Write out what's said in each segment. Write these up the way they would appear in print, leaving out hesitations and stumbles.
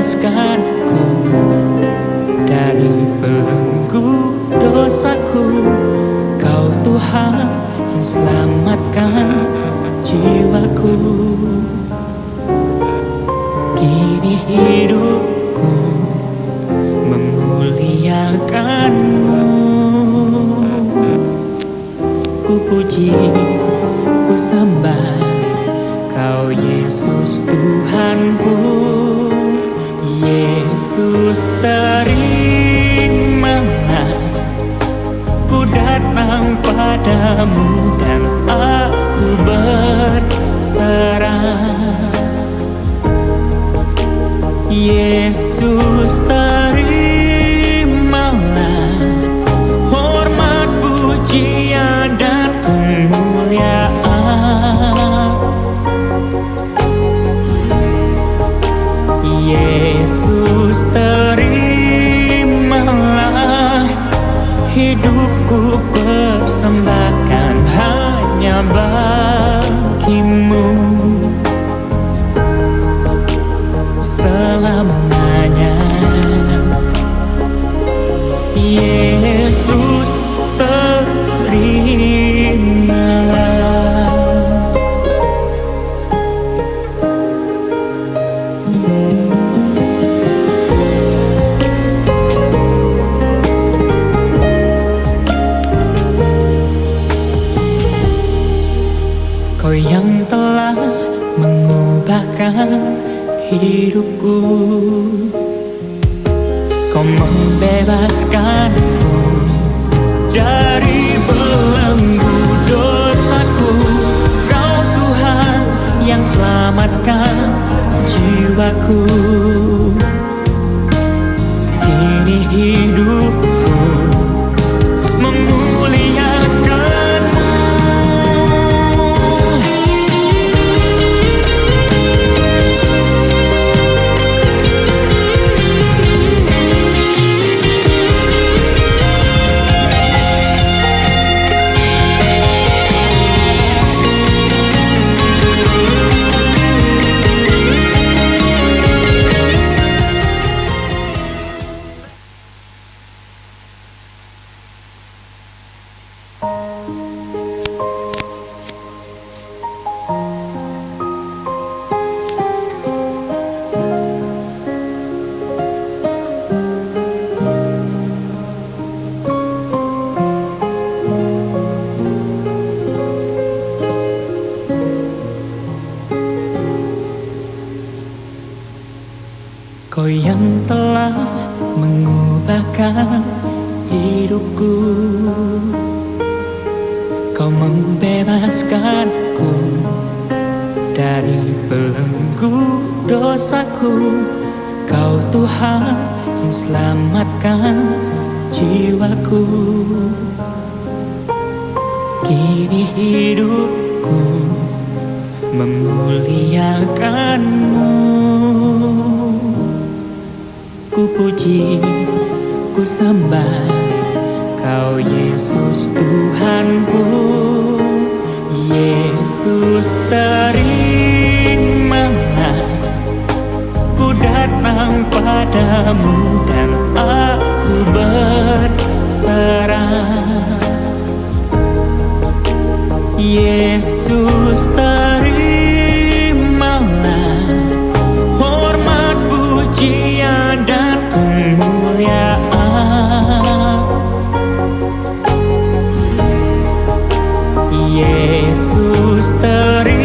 membebaskanku dari belenggu dosaku. Kau Tuhan yang selamatkan jiwaku. Kini hidupku memuliakan-Mu. Ku puji, ku sembah Kau Yesus Tuhanku. Yesus, terimalah ku datang padamu dan aku berserah. Yesus, terimalah hormat, pujian dan kemuliaan. Yesus, terimalah hidupku persembahkan hanya bagi-Mu selamanya. Yesus, terimalah. Kau yang telah mengubahkan hidupku. Kau membebaskanku dari belenggu dosaku. Kau Tuhan yang selamatkan jiwaku. Kini hidupku memuliakan-Mu. Kau yang telah mengubahkan hidupku. Kau membebaskanku dari belenggu dosaku. Kau Tuhan yang selamatkan jiwaku. Kini hidupku memuliakan-Mu. Ku puji, ku sembah Kau Yesus Tuhanku. Yesus, terimalah ku datang padamu dan aku berserah. Yesus, terimalah hormat, pujian dan kemuliaan. Yesus, terimalah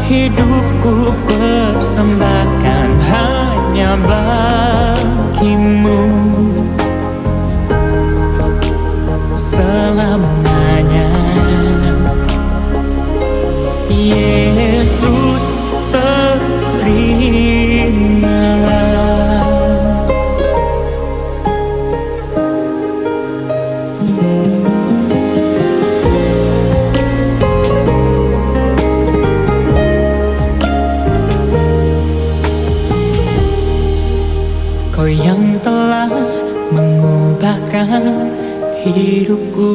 hidupku persembahkan hanya bagi-Mu selamanya. Yesus, terimalah. Kau yang telah mengubahkan hidupku.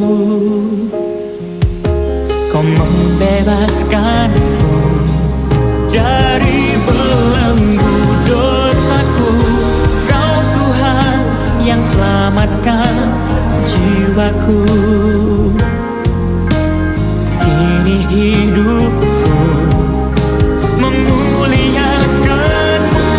Kau membebaskanku dari belenggu selamatkan jiwaku. Kini hidupku memuliakanmu.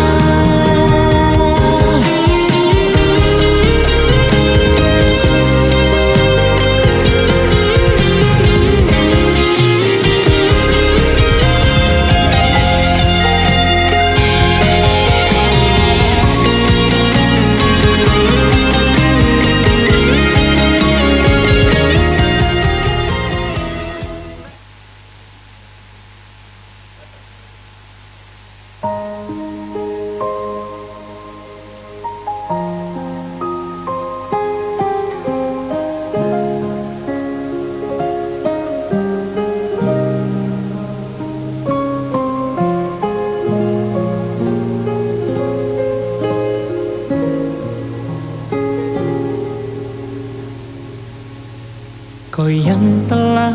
Kau yang telah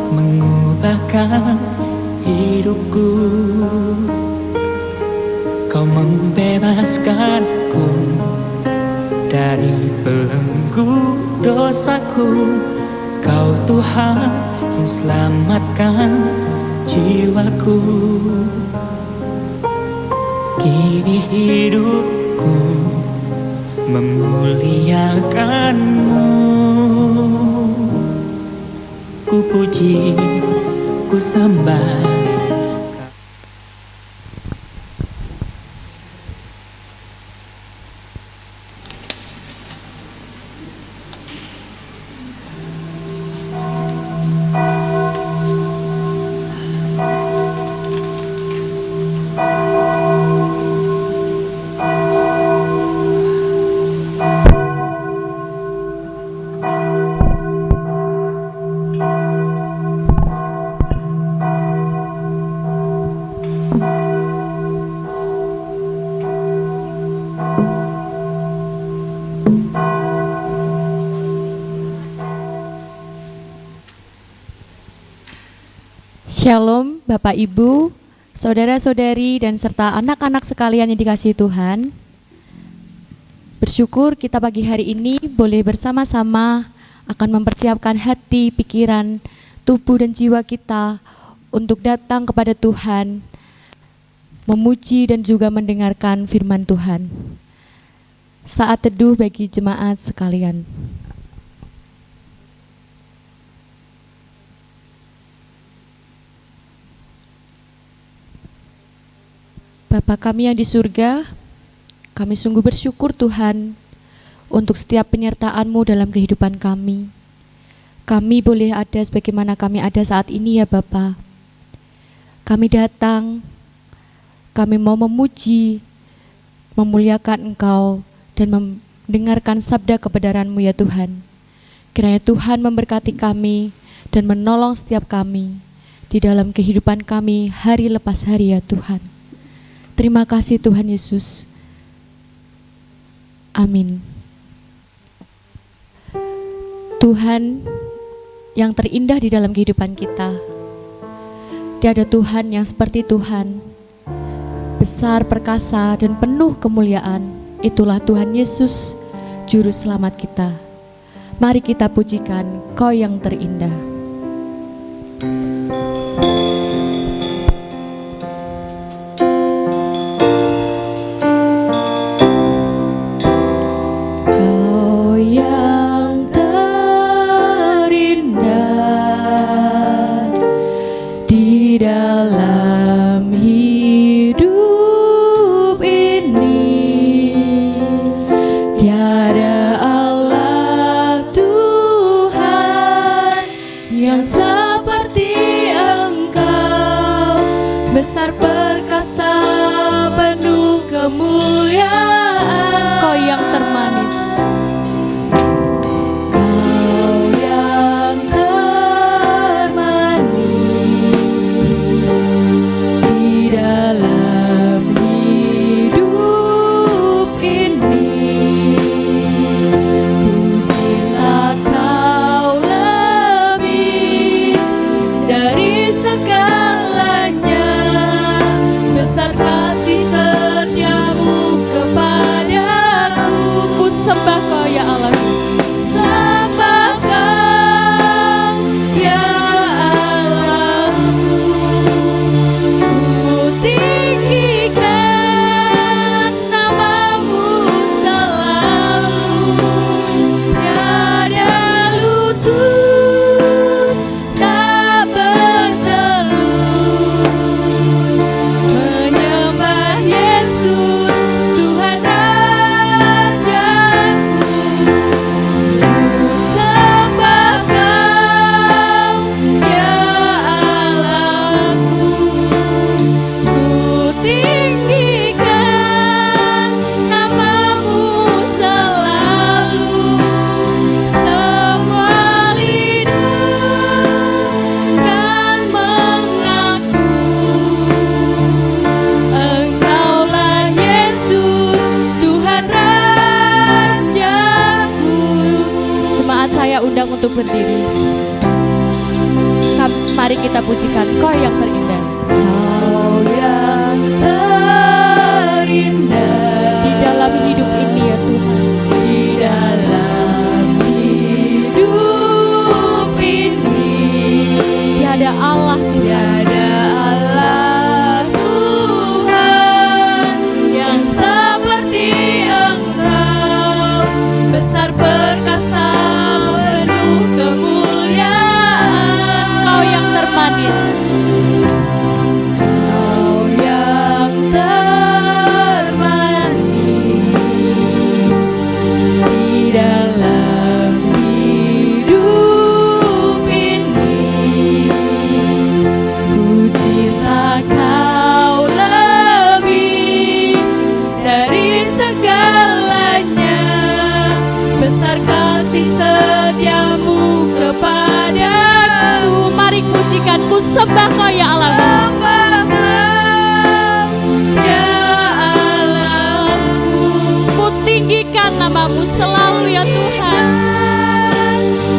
mengubahkan hidupku, Kau membebaskanku dari belenggu dosaku. Kau Tuhan yang selamatkan jiwaku. Kini hidupku memuliakanmu. Ku puji, ku sembah. Shalom Bapak Ibu, saudara-saudari dan serta anak-anak sekalian yang dikasihi Tuhan. Bersyukur kita pagi hari ini boleh bersama-sama akan mempersiapkan hati, pikiran, tubuh dan jiwa kita untuk datang kepada Tuhan, memuji dan juga mendengarkan firman Tuhan. Saat teduh bagi jemaat sekalian. Bapa kami yang di surga, kami sungguh bersyukur Tuhan untuk setiap penyertaan-Mu dalam kehidupan kami. Kami boleh ada sebagaimana kami ada saat ini ya Bapa. Kami datang, kami mau memuji, memuliakan Engkau dan mendengarkan sabda kebenaran-Mu ya Tuhan. Kiranya Tuhan memberkati kami dan menolong setiap kami di dalam kehidupan kami hari lepas hari ya Tuhan. Terima kasih Tuhan Yesus. Amin. Tuhan yang terindah di dalam kehidupan kita. Tiada Tuhan yang seperti Tuhan. Besar, perkasa, dan penuh kemuliaan. Itulah Tuhan Yesus, Juru Selamat kita. Mari kita pujikan Kau yang terindah. Dari segalanya berdiri. Mari kita pujikan Kau yang terindah. Kau yang terindah di dalam hidup ini ya Tuhan. Di dalam hidup ini tiada Allah Tuhan. Tiada Allah Tuhan yang seperti Engkau, besar perkasa penuh kemuliaan. Kau yang termanis, Kau yang termanis di dalam hidup ini. Ku cinta Kau lebih dari segalanya, besar kasih setiamu kepadaku. Mari pujikan, ku sembah Kau ya Allah. Ya Allahku, ku tinggikan namamu selalu ya Tuhan.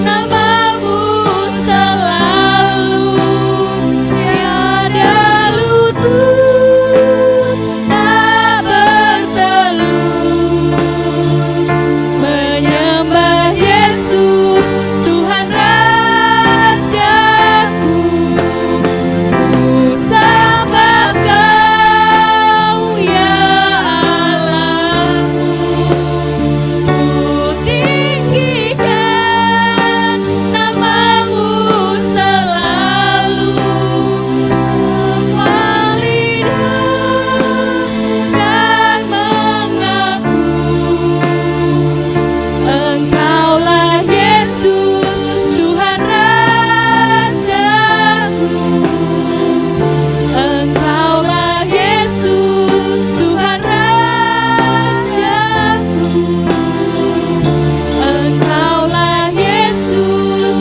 Namamu selalu tiada lutut tak bertelut menyembah Yesus Tuhan Rajaku. Ku sembah Kau ya Allahku, ku tinggikan namamu selalu. Semua lidah dan mengaku Engkaulah Yesus Tuhan Rajaku. Engkaulah Yesus Tuhan Rajaku. Engkaulah Yesus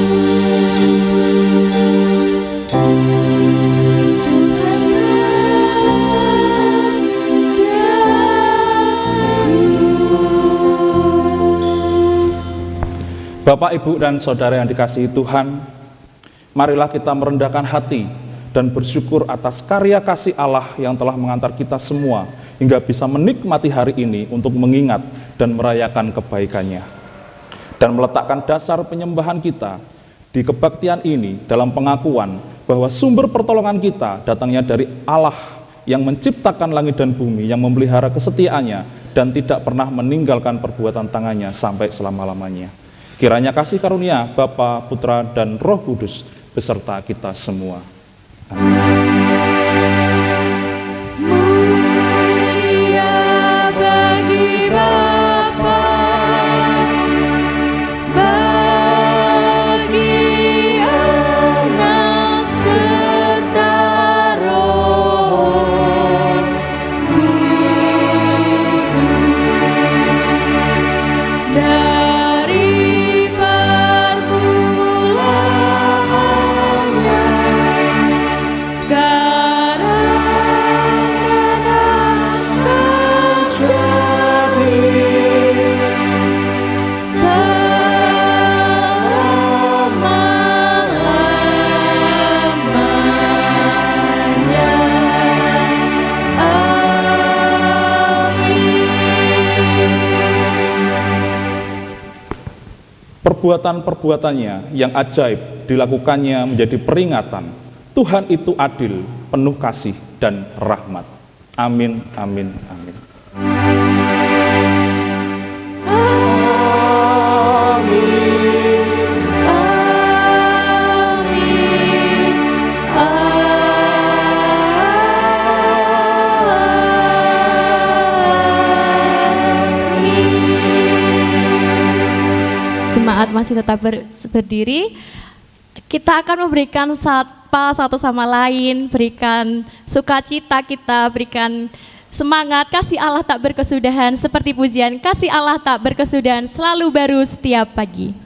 Bapak, Ibu, dan Saudara yang dikasihi Tuhan, marilah kita merendahkan hati dan bersyukur atas karya kasih Allah yang telah mengantar kita semua hingga bisa menikmati hari ini untuk mengingat dan merayakan kebaikannya. Dan meletakkan dasar penyembahan kita di kebaktian ini dalam pengakuan bahwa sumber pertolongan kita datangnya dari Allah yang menciptakan langit dan bumi, yang memelihara kesetiaannya dan tidak pernah meninggalkan perbuatan tangannya sampai selama-lamanya. Kiranya kasih karunia Bapa, Putra, dan Roh Kudus beserta kita semua. mulia bagi Bapa, bagi Anak serta Roh Kudus, dari permulaannya sekarang dan akan jadi selama-lamanya. Amin. Perbuatan-perbuatannya yang ajaib dilakukannya menjadi peringatan. Tuhan itu adil, penuh kasih dan rahmat. Amin, amin, amin. Jemaat masih tetap berdiri. Kita akan memberikan sapa satu sama lain, berikan sukacita kita, berikan semangat. Kasih Allah tak berkesudahan, seperti pujian kasih Allah tak berkesudahan, selalu baru setiap pagi.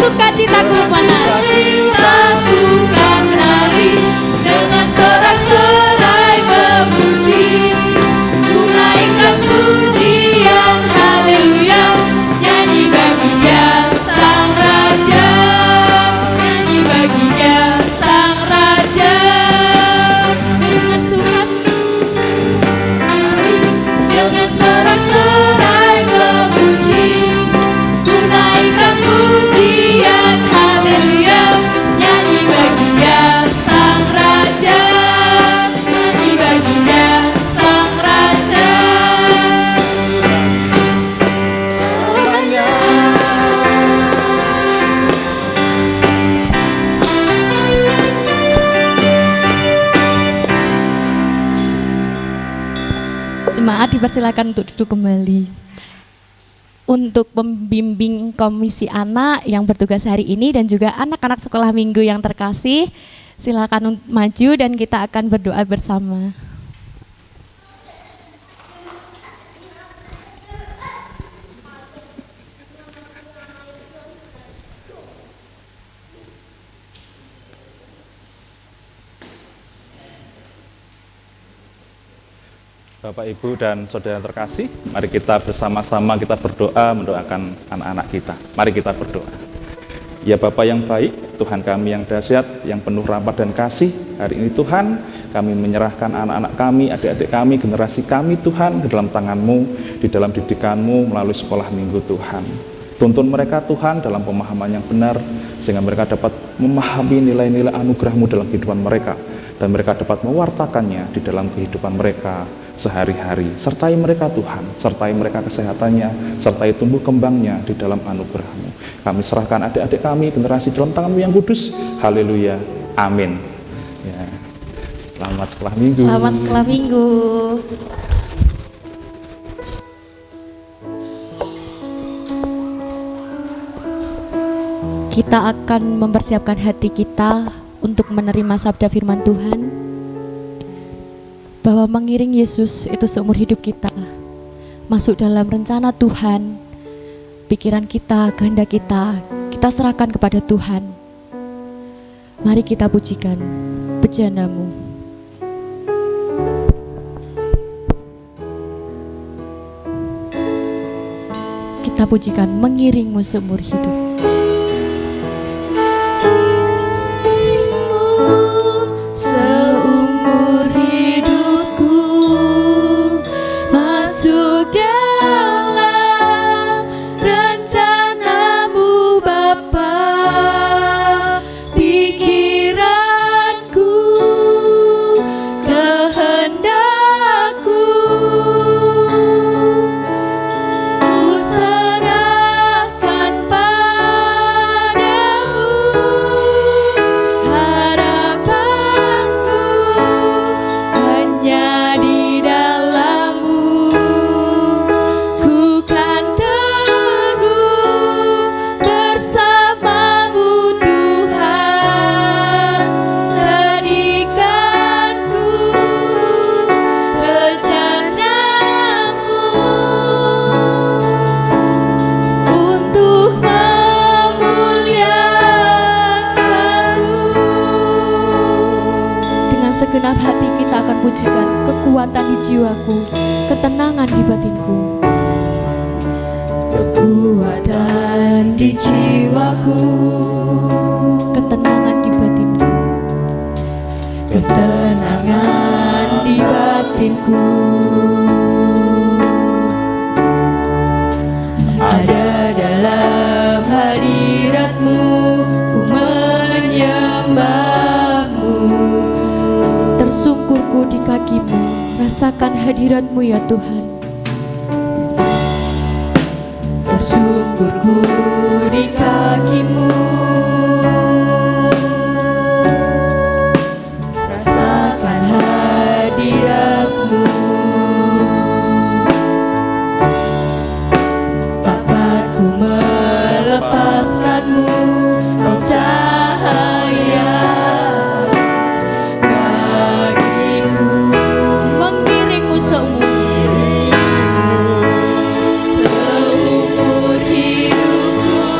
sukacitaku memanah. Sukacitaku kan menari dengan sorak-sorai memuji. Ku naikkan pujian haleluya, nyanyi bagi Dia Sang Raja, nyanyi bagi Dia Sang Raja. Dengan surat Dengan sorak-sorai memuji, ku naikkan pujian haleluya, nyanyi bagi Dia Sang Raja, nyanyi bagi Dia Sang Raja. Jemaat dipersilakan untuk duduk kembali. Untuk pembimbing komisi anak yang bertugas hari ini dan juga anak-anak sekolah minggu yang terkasih, silakan maju dan kita akan berdoa bersama. Bapak, Ibu, dan Saudara terkasih, mari kita bersama-sama kita berdoa mendoakan anak-anak kita. Mari kita berdoa. Ya Bapa yang baik, Tuhan kami yang dahsyat, yang penuh rahmat dan kasih, hari ini Tuhan, kami menyerahkan anak-anak kami, adik-adik kami, generasi kami Tuhan, ke dalam tangan-Mu, di dalam didikan-Mu, melalui sekolah minggu Tuhan. Tuntun mereka Tuhan dalam pemahaman yang benar, sehingga mereka dapat memahami nilai-nilai anugerah-Mu dalam kehidupan mereka, dan mereka dapat mewartakannya di dalam kehidupan mereka sehari-hari. Sertai mereka Tuhan, sertai mereka kesehatannya, sertai tumbuh kembangnya di dalam anugerah-Mu. Kami serahkan adik-adik kami, generasi dalam tangan-Mu yang kudus. Haleluya, amin. Ya. Selamat sekolah minggu. Selamat sekolah minggu. Kita akan mempersiapkan hati kita untuk menerima sabda firman Tuhan, bahwa mengiring Yesus itu seumur hidup kita, masuk dalam rencana Tuhan. Pikiran kita, kehendak kita serahkan kepada Tuhan. Mari kita pujikan bejana-Mu. Kita pujikan mengiring-Mu seumur hidup. Seumur hidupku masuk dalam rencana-Mu Bapa. Pikiranku, kehendakku, ku serahkan padamu. Harapanku hanya di dalam-Mu. Ku kan teguh bersama-Mu Tuhan. Jadikanku bejana-Mu untuk memuliakan-Mu. Dengan segenap hati kita akan pujikan kekuatan di jiwaku, ketenangan di batinku. Kekuatan di jiwaku, Ketenangan di batinku. ketenangan di batinku. Ada dalam hadirat-Mu, ku menyembah-Mu. Tersungkurku di kaki-Mu, rasakan hadirat-Mu ya Tuhan. Tersungkurku di kaki-Mu, rasakan hadirat-Mu. Takkan ku melepaskan-Mu, Kau cahaya bagiku. Mengiring-Mu seumur Seumur hidupku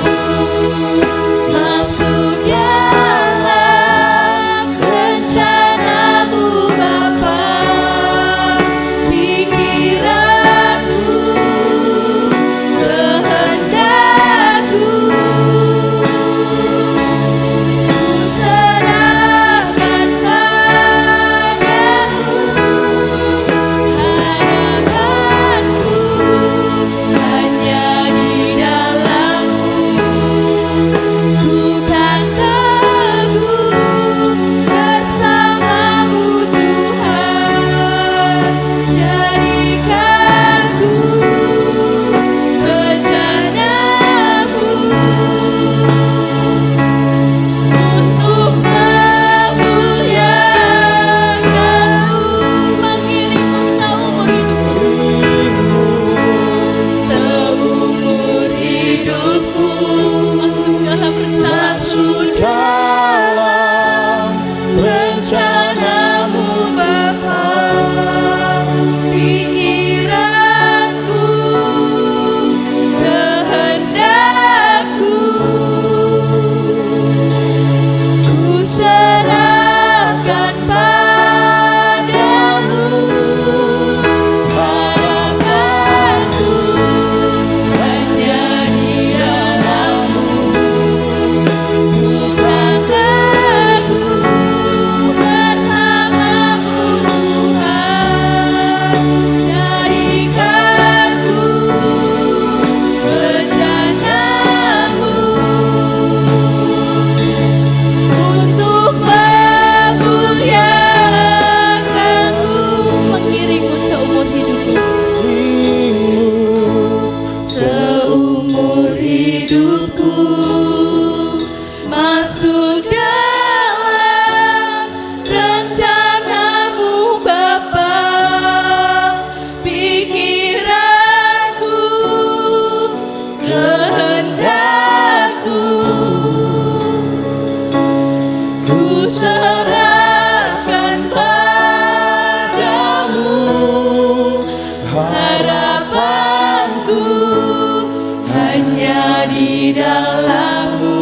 dalam-Mu.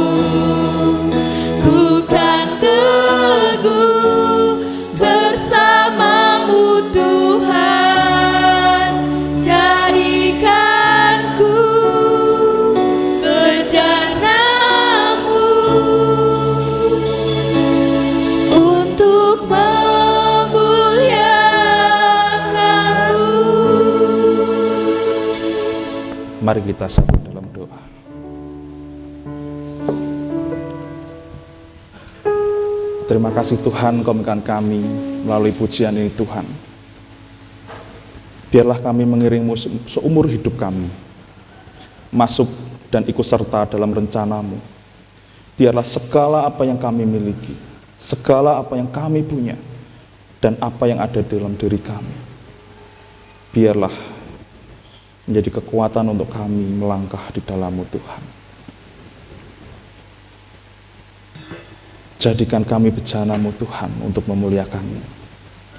Ku kan teguh bersama-Mu Tuhan, jadikanku bejana-Mu untuk memuliakan-Mu. Mari kita satu dalam doa. Terima kasih Tuhan, Kau memberikan kami melalui pujian ini Tuhan. Biarlah kami mengiring-Mu seumur hidup kami, masuk dan ikut serta dalam rencana-Mu. Biarlah segala apa yang kami miliki, segala apa yang kami punya, dan apa yang ada dalam diri kami, biarlah menjadi kekuatan untuk kami melangkah di dalam-Mu Tuhan. Jadikan kami bejana-Mu Tuhan untuk memuliakan-Mu.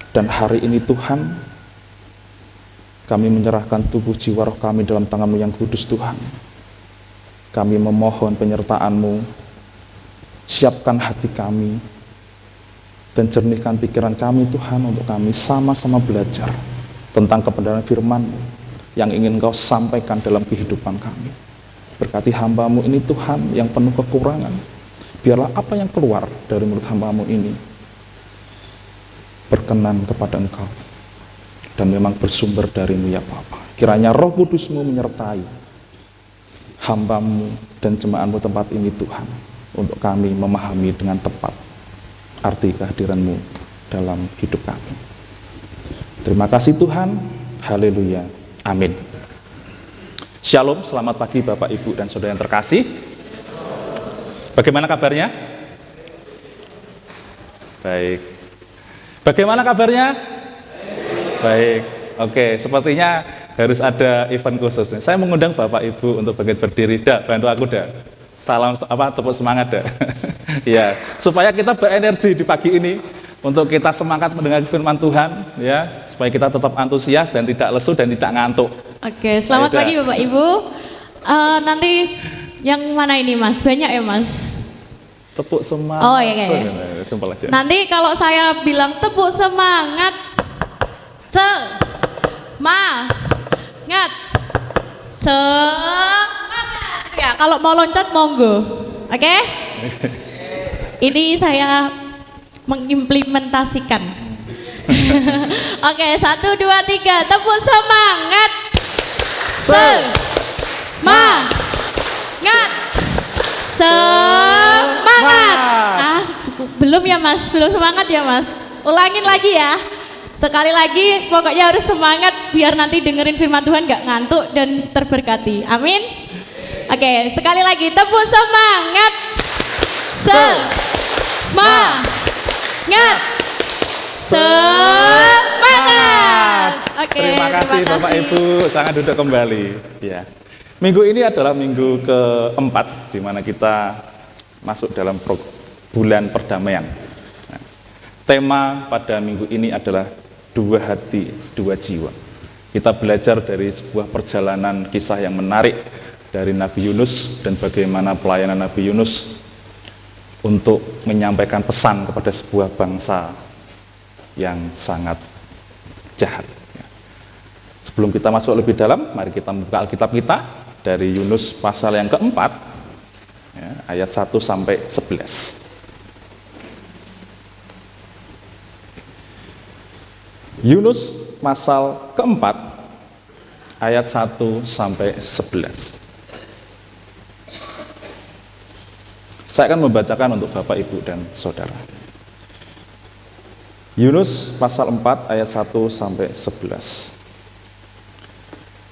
Dan hari ini Tuhan, kami menyerahkan tubuh jiwa roh kami dalam tangan-Mu yang kudus Tuhan. Kami memohon penyertaan-Mu, siapkan hati kami, dan jernihkan pikiran kami Tuhan untuk kami sama-sama belajar tentang kebenaran firman-Mu yang ingin Engkau sampaikan dalam kehidupan kami. Berkati hamba-Mu ini Tuhan yang penuh kekurangan. Biarlah apa yang keluar dari mulut hamba-Mu ini berkenan kepada Engkau dan memang bersumber dari-Mu ya Bapa. Kiranya Roh Kudus-Mu menyertai hamba-Mu dan jemaat-Mu tempat ini Tuhan, untuk kami memahami dengan tepat arti kehadiran-Mu dalam hidup kami. Terima kasih Tuhan. Haleluya. Amin. Shalom, selamat pagi Bapak, Ibu, dan Saudara yang terkasih. Bagaimana kabarnya? Baik. Bagaimana kabarnya? Baik. Oke, sepertinya harus ada event khusus. Saya mengundang Bapak Ibu untuk bangkit berdiri. Bantu aku salam tepuk semangat ya, supaya kita berenergi di pagi ini untuk kita semangat mendengar firman Tuhan ya, supaya kita tetap antusias dan tidak lesu dan tidak ngantuk. Oke, selamat pagi Bapak Ibu. Nanti yang mana ini Mas? Banyak ya Mas? Tepuk semangat. Oh iya. Simpel aja. Nanti kalau saya bilang tepuk semangat, semangat. Ya, kalau mau loncat monggo. Oke? Ini saya mengimplementasikan. Oke, 1, 2, 3, tepuk semangat. Semangat. Semangat. Belum ya Mas, belum semangat ya Mas. Ulangin lagi ya. Sekali lagi, pokoknya harus semangat biar nanti dengerin firman Tuhan gak ngantuk dan terberkati. Amin. Oke, sekali lagi tepuk semangat. Semangat. Semangat. Oke. Terima kasih Bapak Ibu, sangat duduk kembali. Ya. Minggu ini adalah minggu keempat di mana kita masuk dalam bulan perdamaian. Nah, tema pada minggu ini adalah 2 hati, 2 jiwa. Kita belajar dari sebuah perjalanan kisah yang menarik dari Nabi Yunus dan bagaimana pelayanan Nabi Yunus untuk menyampaikan pesan kepada sebuah bangsa yang sangat jahat. Sebelum kita masuk lebih dalam, mari kita membuka Alkitab kita dari Yunus pasal yang keempat, ya, ayat 1 sampai 11. Yunus pasal keempat, ayat 1 sampai 11. Saya akan membacakan untuk Bapak, Ibu, dan Saudara. Yunus pasal 4 ayat 1 sampai 11.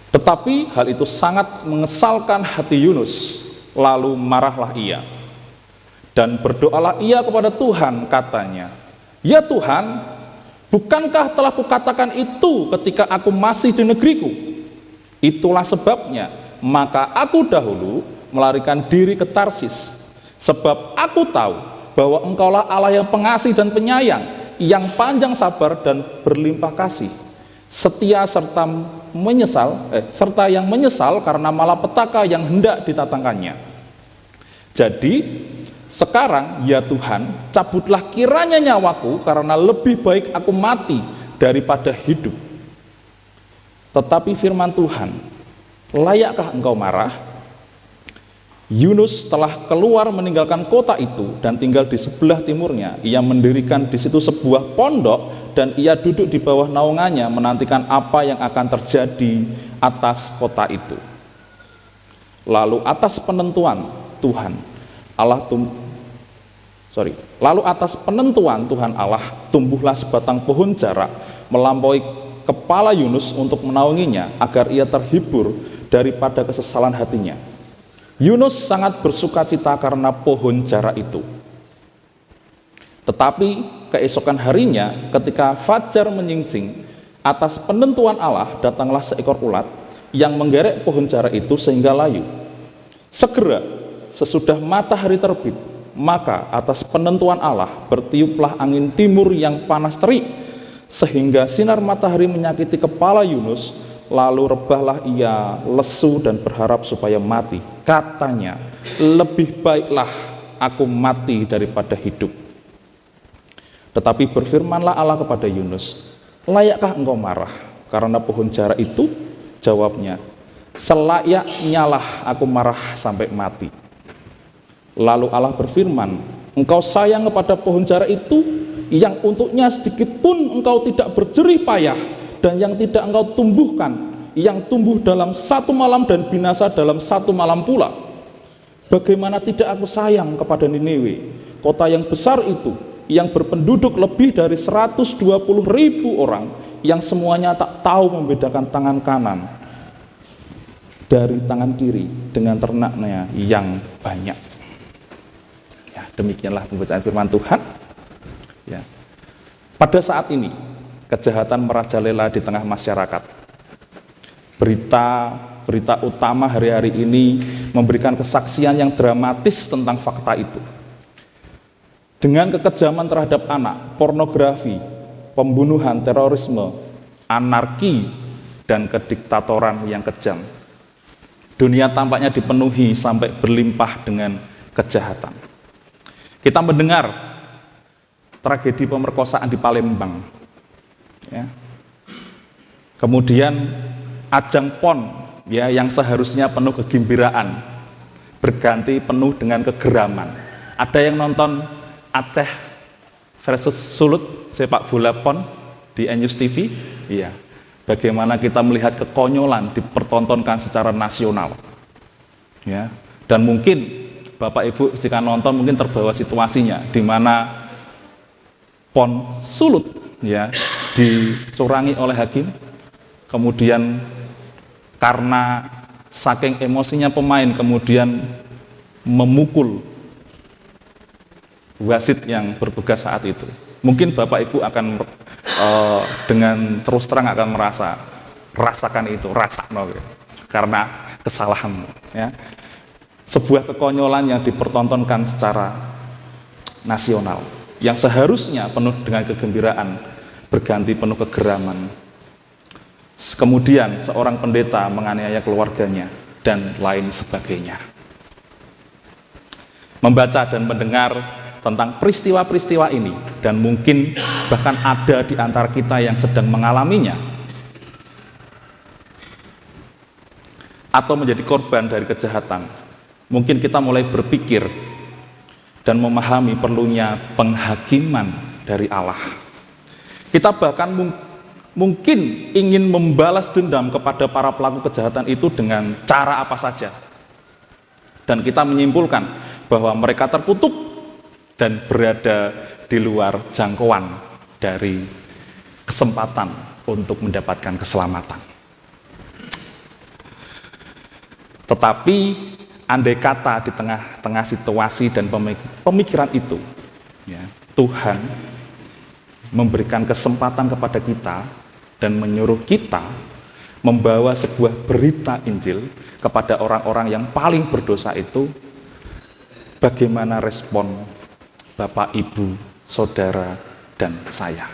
Tetapi hal itu sangat mengesalkan hati Yunus, lalu marahlah ia. Dan berdoalah ia kepada Tuhan, katanya, "Ya Tuhan, bukankah telah kukatakan itu ketika aku masih di negeriku? Itulah sebabnya, maka aku dahulu melarikan diri ke Tarsis. Sebab aku tahu bahwa Engkaulah Allah yang pengasih dan penyayang, yang panjang sabar dan berlimpah kasih, setia serta yang menyesal karena malapetaka yang hendak ditatangkannya. Jadi sekarang ya Tuhan, cabutlah kiranya nyawaku karena lebih baik aku mati daripada hidup. Tetapi firman Tuhan, layakkah engkau marah? Yunus telah keluar meninggalkan kota itu dan tinggal di sebelah timurnya. Ia mendirikan di situ sebuah pondok dan ia duduk di bawah naungannya menantikan apa yang akan terjadi atas kota itu. Lalu atas penentuan Tuhan Allah tumbuhlah sebatang pohon jara melampaui kepala Yunus untuk menaunginya agar ia terhibur daripada kesesalan hatinya. Yunus sangat bersukacita karena pohon jara itu. Tetapi keesokan harinya ketika fajar menyingsing, atas penentuan Allah datanglah seekor ulat yang menggerek pohon jara itu sehingga layu. Segera sesudah matahari terbit, maka atas penentuan Allah bertiuplah angin timur yang panas terik, sehingga sinar matahari menyakiti kepala Yunus. Lalu rebahlah ia lesu dan berharap supaya mati. Katanya, lebih baiklah aku mati daripada hidup. Tetapi berfirmanlah Allah kepada Yunus, layakkah engkau marah karena pohon jara itu? Jawabnya, selayaknyalah aku marah sampai mati. Lalu Allah berfirman, engkau sayang kepada pohon jara itu yang untuknya sedikit pun engkau tidak berjerih payah, dan yang tidak engkau tumbuhkan, yang tumbuh dalam satu malam dan binasa dalam satu malam pula. Bagaimana tidak aku sayang kepada Niniwe, kota yang besar itu, yang berpenduduk lebih dari 120.000 orang, yang semuanya tak tahu membedakan tangan kanan dari tangan kiri dengan ternaknya yang banyak. Ya, demikianlah pembacaan firman Tuhan. Ya. Pada saat ini kejahatan merajalela di tengah masyarakat. Berita utama hari-hari ini memberikan kesaksian yang dramatis tentang fakta itu. Dengan kekejaman terhadap anak, pornografi, pembunuhan, terorisme, anarki, dan kediktatoran yang kejam. Dunia tampaknya dipenuhi sampai berlimpah dengan kejahatan. Kita mendengar tragedi pemerkosaan di Palembang. Ya. Kemudian ajang PON ya, yang seharusnya penuh kegembiraan berganti penuh dengan kegeraman. Ada yang nonton Aceh versus Sulut sepak bola PON di News TV? Iya. Bagaimana kita melihat kekonyolan dipertontonkan secara nasional. Ya. Dan mungkin Bapak Ibu jika nonton mungkin terbawa situasinya di mana PON Sulut ya dicurangi oleh hakim. Kemudian karena saking emosinya pemain kemudian memukul wasit yang bertugas saat itu. Mungkin Bapak Ibu akan dengan terus terang akan rasakan itu, karena kesalahanmu. Ya. Sebuah kekonyolan yang dipertontonkan secara nasional, yang seharusnya penuh dengan kegembiraan, berganti penuh kegeraman. Kemudian seorang pendeta menganiaya keluarganya dan lain sebagainya. Membaca dan mendengar tentang peristiwa-peristiwa ini dan mungkin bahkan ada di antara kita yang sedang mengalaminya atau menjadi korban dari kejahatan. Mungkin kita mulai berpikir dan memahami perlunya penghakiman dari Allah. Kita bahkan mungkin ingin membalas dendam kepada para pelaku kejahatan itu dengan cara apa saja. Dan kita menyimpulkan bahwa mereka terkutuk dan berada di luar jangkauan dari kesempatan untuk mendapatkan keselamatan. Tetapi andai kata di tengah-tengah situasi dan pemikiran itu, ya, Tuhan memberikan kesempatan kepada kita dan menyuruh kita membawa sebuah berita Injil kepada orang-orang yang paling berdosa itu, bagaimana respon Bapak, Ibu, Saudara, dan saya?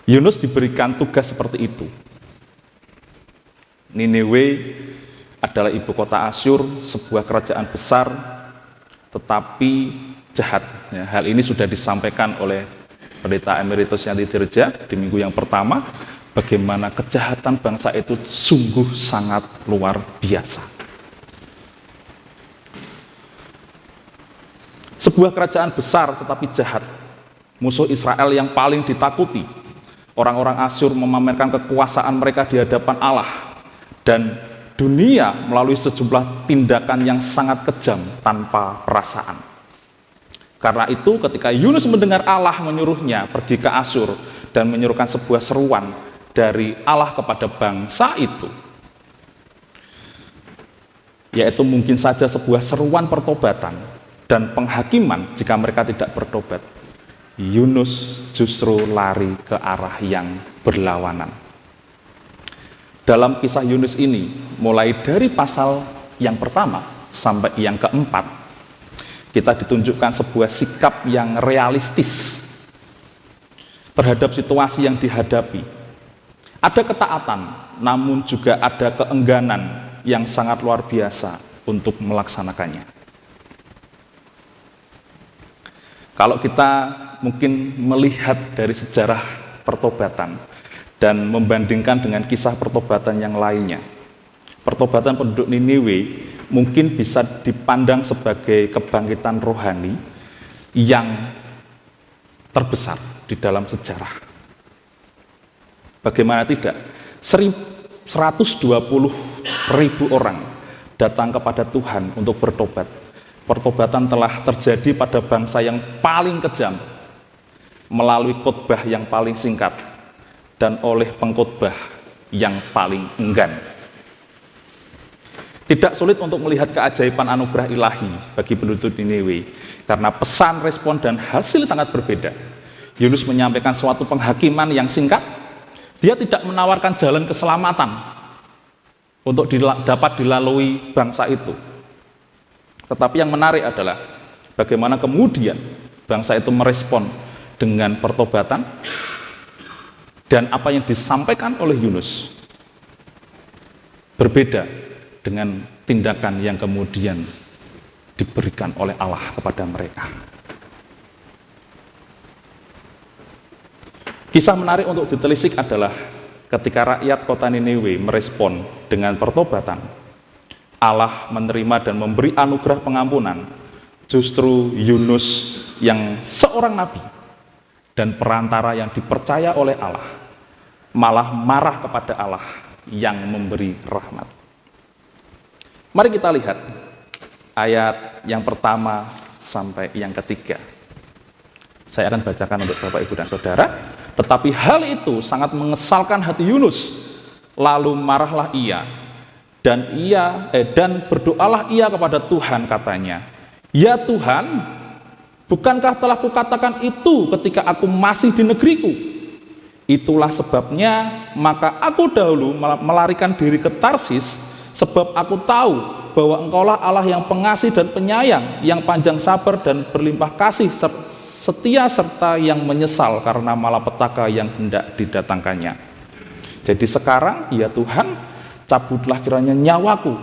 Yunus diberikan tugas seperti itu. Niniwe adalah ibu kota Asyur, sebuah kerajaan besar tetapi jahat. Ya, hal ini sudah disampaikan oleh Pendeta Emeritus Yanti Dirja di minggu yang pertama, bagaimana kejahatan bangsa itu sungguh sangat luar biasa. Sebuah kerajaan besar tetapi jahat, musuh Israel yang paling ditakuti. Orang-orang Asyur memamerkan kekuasaan mereka di hadapan Allah, dan dunia melalui sejumlah tindakan yang sangat kejam tanpa perasaan. Karena itu ketika Yunus mendengar Allah menyuruhnya pergi ke Asyur dan menyuruhkan sebuah seruan dari Allah kepada bangsa itu, yaitu mungkin saja sebuah seruan pertobatan dan penghakiman jika mereka tidak bertobat, Yunus justru lari ke arah yang berlawanan. Dalam kisah Yunus ini, mulai dari pasal yang pertama sampai yang keempat, kita ditunjukkan sebuah sikap yang realistis terhadap situasi yang dihadapi. Ada ketaatan, namun juga ada keengganan yang sangat luar biasa untuk melaksanakannya. Kalau kita mungkin melihat dari sejarah pertobatan dan membandingkan dengan kisah pertobatan yang lainnya, pertobatan penduduk Niniwe mungkin bisa dipandang sebagai kebangkitan rohani yang terbesar di dalam sejarah. Bagaimana tidak? 120.000 orang datang kepada Tuhan untuk bertobat. Pertobatan telah terjadi pada bangsa yang paling kejam melalui khotbah yang paling singkat dan oleh pengkhotbah yang paling enggan. Tidak sulit untuk melihat keajaiban anugerah ilahi bagi penduduk Niniwe, karena pesan, respon, dan hasil sangat berbeda. Yunus menyampaikan suatu penghakiman yang singkat. Dia tidak menawarkan jalan keselamatan untuk dapat dilalui bangsa itu. Tetapi yang menarik adalah bagaimana kemudian bangsa itu merespon dengan pertobatan dan apa yang disampaikan oleh Yunus berbeda dengan tindakan yang kemudian diberikan oleh Allah kepada mereka. Kisah menarik untuk ditelisik adalah ketika rakyat kota Niniwe merespon dengan pertobatan, Allah menerima dan memberi anugerah pengampunan. Justru Yunus yang seorang nabi dan perantara yang dipercaya oleh Allah malah marah kepada Allah yang memberi rahmat. Mari kita lihat ayat yang pertama sampai yang ketiga. Saya akan bacakan untuk Bapak, Ibu, dan Saudara. Tetapi hal itu sangat mengesalkan hati Yunus. Lalu marahlah ia, dan berdoalah ia kepada Tuhan, katanya, "Ya Tuhan, bukankah telah kukatakan itu ketika aku masih di negeriku? Itulah sebabnya maka aku dahulu melarikan diri ke Tarsis, sebab aku tahu bahwa Engkaulah Allah yang pengasih dan penyayang, yang panjang sabar dan berlimpah kasih, setia serta yang menyesal karena malapetaka yang hendak didatangkannya. Jadi sekarang, ya Tuhan, cabutlah kiranya nyawaku,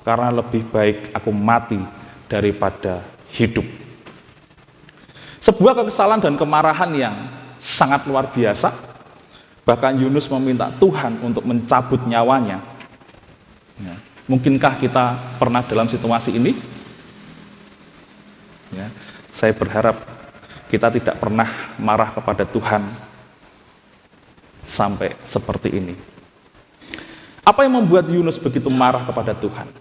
karena lebih baik aku mati daripada hidup." Sebuah kekesalan dan kemarahan yang sangat luar biasa. Bahkan Yunus meminta Tuhan untuk mencabut nyawanya. Ya. Mungkinkah kita pernah dalam situasi ini? Ya. Saya berharap kita tidak pernah marah kepada Tuhan sampai seperti ini. Apa yang membuat Yunus begitu marah kepada Tuhan?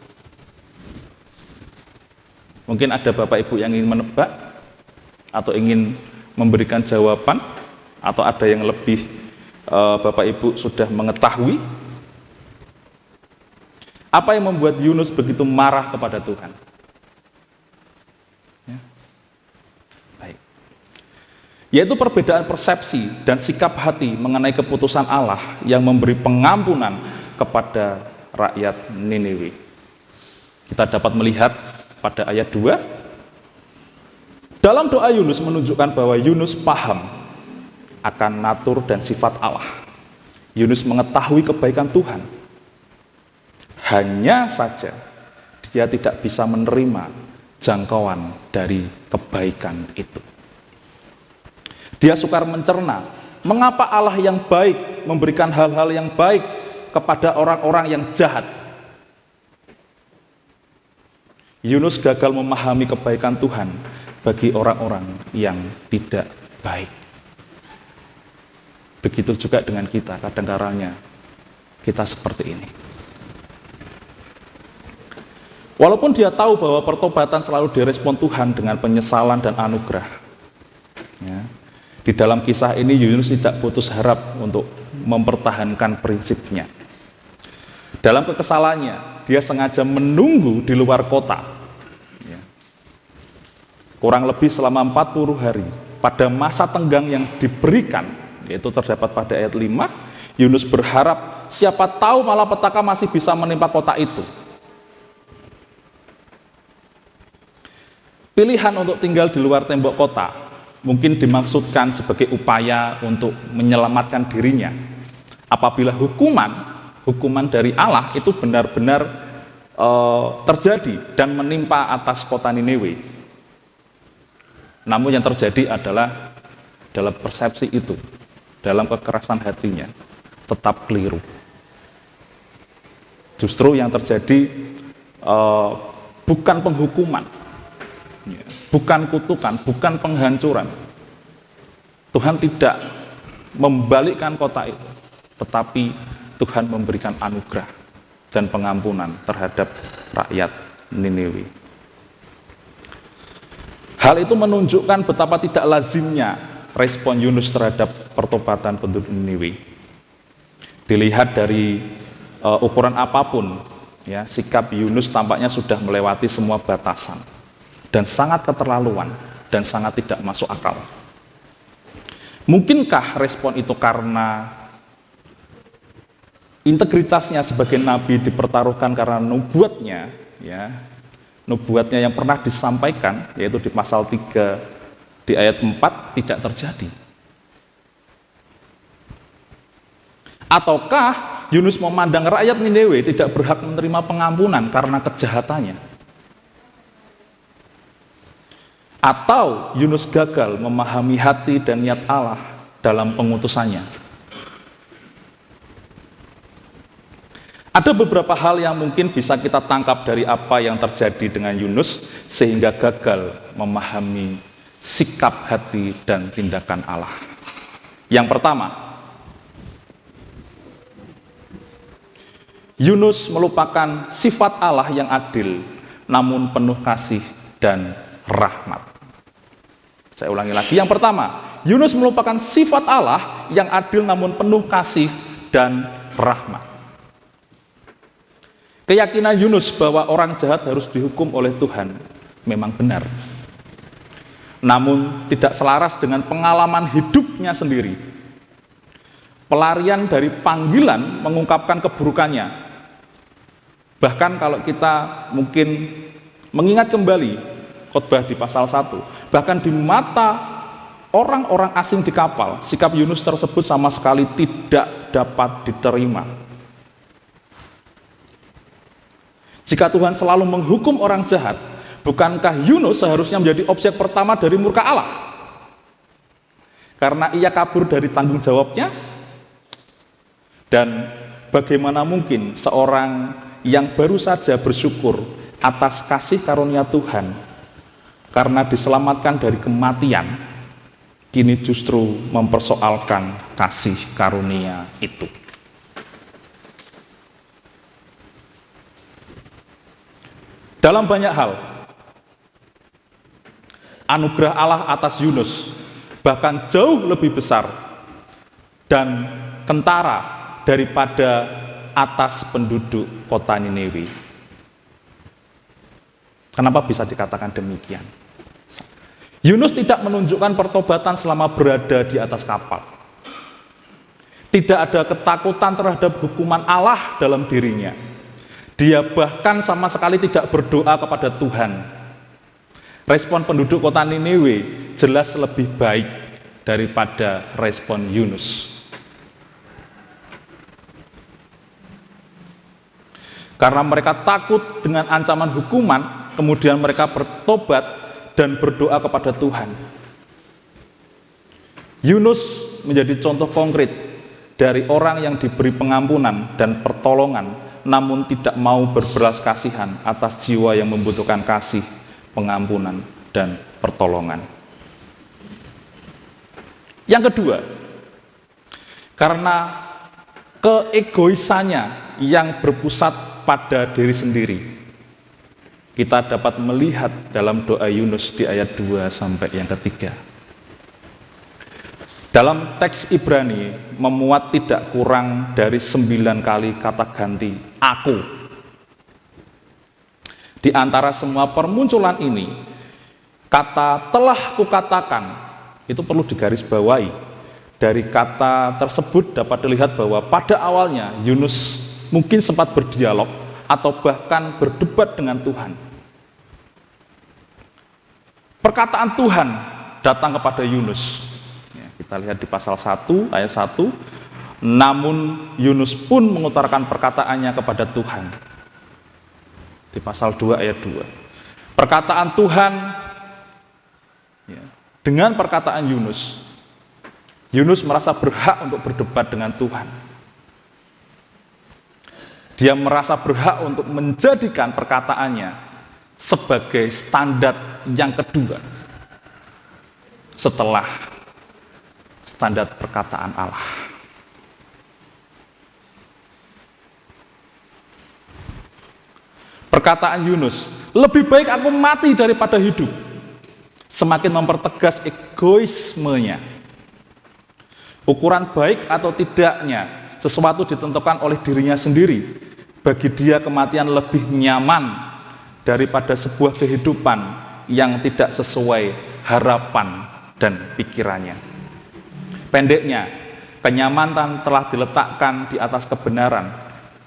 Mungkin ada Bapak Ibu yang ingin menebak atau ingin memberikan jawaban, atau ada yang lebih Bapak Ibu sudah mengetahui. Apa yang membuat Yunus begitu marah kepada Tuhan? Ya. Baik. Yaitu perbedaan persepsi dan sikap hati mengenai keputusan Allah yang memberi pengampunan kepada rakyat Niniwe. Kita dapat melihat pada ayat 2, dalam doa Yunus menunjukkan bahwa Yunus paham akan natur dan sifat Allah. Yunus mengetahui kebaikan Tuhan. hanya saja dia tidak bisa menerima jangkauan dari kebaikan itu. Dia sukar mencerna mengapa Allah yang baik memberikan hal-hal yang baik kepada orang-orang yang jahat. Yunus gagal memahami kebaikan Tuhan bagi orang-orang yang tidak baik. Begitu juga dengan kita, kadang-kadangnya kita seperti ini. Walaupun dia tahu bahwa pertobatan selalu direspon Tuhan dengan penyesalan dan anugerah. Ya. Di dalam kisah ini Yunus tidak putus harap untuk mempertahankan prinsipnya. Dalam kekesalannya, dia sengaja menunggu di luar kota. Ya. Kurang lebih selama 40 hari, pada masa tenggang yang diberikan, yaitu terdapat pada ayat 5, Yunus berharap siapa tahu malapetaka masih bisa menimpa kota itu. Pilihan untuk tinggal di luar tembok kota mungkin dimaksudkan sebagai upaya untuk menyelamatkan dirinya apabila hukuman dari Allah itu benar-benar terjadi dan menimpa atas kota Niniwe. Namun yang terjadi adalah dalam persepsi itu, dalam kekerasan hatinya, tetap keliru. Justru yang terjadi bukan penghukuman, bukan kutukan, bukan penghancuran. Tuhan tidak membalikkan kota itu, tetapi Tuhan memberikan anugerah dan pengampunan terhadap rakyat Niniwe. Hal itu menunjukkan betapa tidak lazimnya respon Yunus terhadap pertobatan penduduk Niniwe. Dilihat dari ukuran apapun, ya, sikap Yunus tampaknya sudah melewati semua batasan dan sangat keterlaluan dan sangat tidak masuk akal. Mungkinkah respon itu karena integritasnya sebagai nabi dipertaruhkan karena nubuatnya, ya, nubuatnya yang pernah disampaikan, yaitu di pasal 3 di ayat 4 tidak terjadi? Ataukah Yunus memandang rakyat Niniwe tidak berhak menerima pengampunan karena kejahatannya? Atau Yunus gagal memahami hati dan niat Allah dalam pengutusannya? Ada beberapa hal yang mungkin bisa kita tangkap dari apa yang terjadi dengan Yunus sehingga gagal memahami sikap hati dan tindakan Allah. Yang pertama, Yunus melupakan sifat Allah yang adil namun penuh kasih dan rahmat. Saya ulangi lagi, yang pertama, Yunus melupakan sifat Allah yang adil namun penuh kasih dan rahmat. Keyakinan Yunus bahwa orang jahat harus dihukum oleh Tuhan memang benar, namun tidak selaras dengan pengalaman hidupnya sendiri. Pelarian dari panggilan mengungkapkan keburukannya. Bahkan kalau kita mungkin mengingat kembali khotbah di pasal 1, bahkan di mata orang-orang asing di kapal, sikap Yunus tersebut sama sekali tidak dapat diterima. Jika Tuhan selalu menghukum orang jahat, bukankah Yunus seharusnya menjadi objek pertama dari murka Allah? Karena ia kabur dari tanggung jawabnya? Dan bagaimana mungkin seorang yang baru saja bersyukur atas kasih karunia Tuhan karena diselamatkan dari kematian, kini justru mempersoalkan kasih karunia itu? Dalam banyak hal, anugerah Allah atas Yunus bahkan jauh lebih besar dan kentara daripada atas penduduk kota Niniwe. Kenapa bisa dikatakan demikian? Yunus tidak menunjukkan pertobatan selama berada di atas kapal. Tidak ada ketakutan terhadap hukuman Allah dalam dirinya. Dia bahkan sama sekali tidak berdoa kepada Tuhan. Respon penduduk kota Niniwe jelas lebih baik daripada respon Yunus. Karena mereka takut dengan ancaman hukuman, kemudian mereka bertobat dan berdoa kepada Tuhan. Yunus menjadi contoh konkret dari orang yang diberi pengampunan dan pertolongan, namun tidak mau berbelas kasihan atas jiwa yang membutuhkan kasih, pengampunan, dan pertolongan. Yang kedua, karena keegoisannya yang berpusat pada diri sendiri, kita dapat melihat dalam doa Yunus di ayat 2 sampai yang ketiga. Dalam teks Ibrani memuat tidak kurang dari 9 kali kata ganti aku. Di antara semua permunculan ini, kata telah kukatakan itu perlu digarisbawahi. Dari kata tersebut dapat dilihat bahwa pada awalnya Yunus mungkin sempat berdialog atau bahkan berdebat dengan Tuhan. Perkataan Tuhan datang kepada Yunus. Kita lihat di pasal 1 ayat 1. Namun Yunus pun mengutarakan perkataannya kepada Tuhan. Di pasal 2 ayat 2. Perkataan Tuhan dengan perkataan Yunus. Yunus merasa berhak untuk berdebat dengan Tuhan. Dia merasa berhak untuk menjadikan perkataannya sebagai standar yang kedua setelah standar perkataan Allah. Perkataan Yunus, lebih baik aku mati daripada hidup, semakin mempertegas egoismenya. Ukuran baik atau tidaknya sesuatu ditentukan oleh dirinya sendiri. Bagi dia kematian lebih nyaman daripada sebuah kehidupan yang tidak sesuai harapan dan pikirannya. Pendeknya, kenyamanan telah diletakkan di atas kebenaran.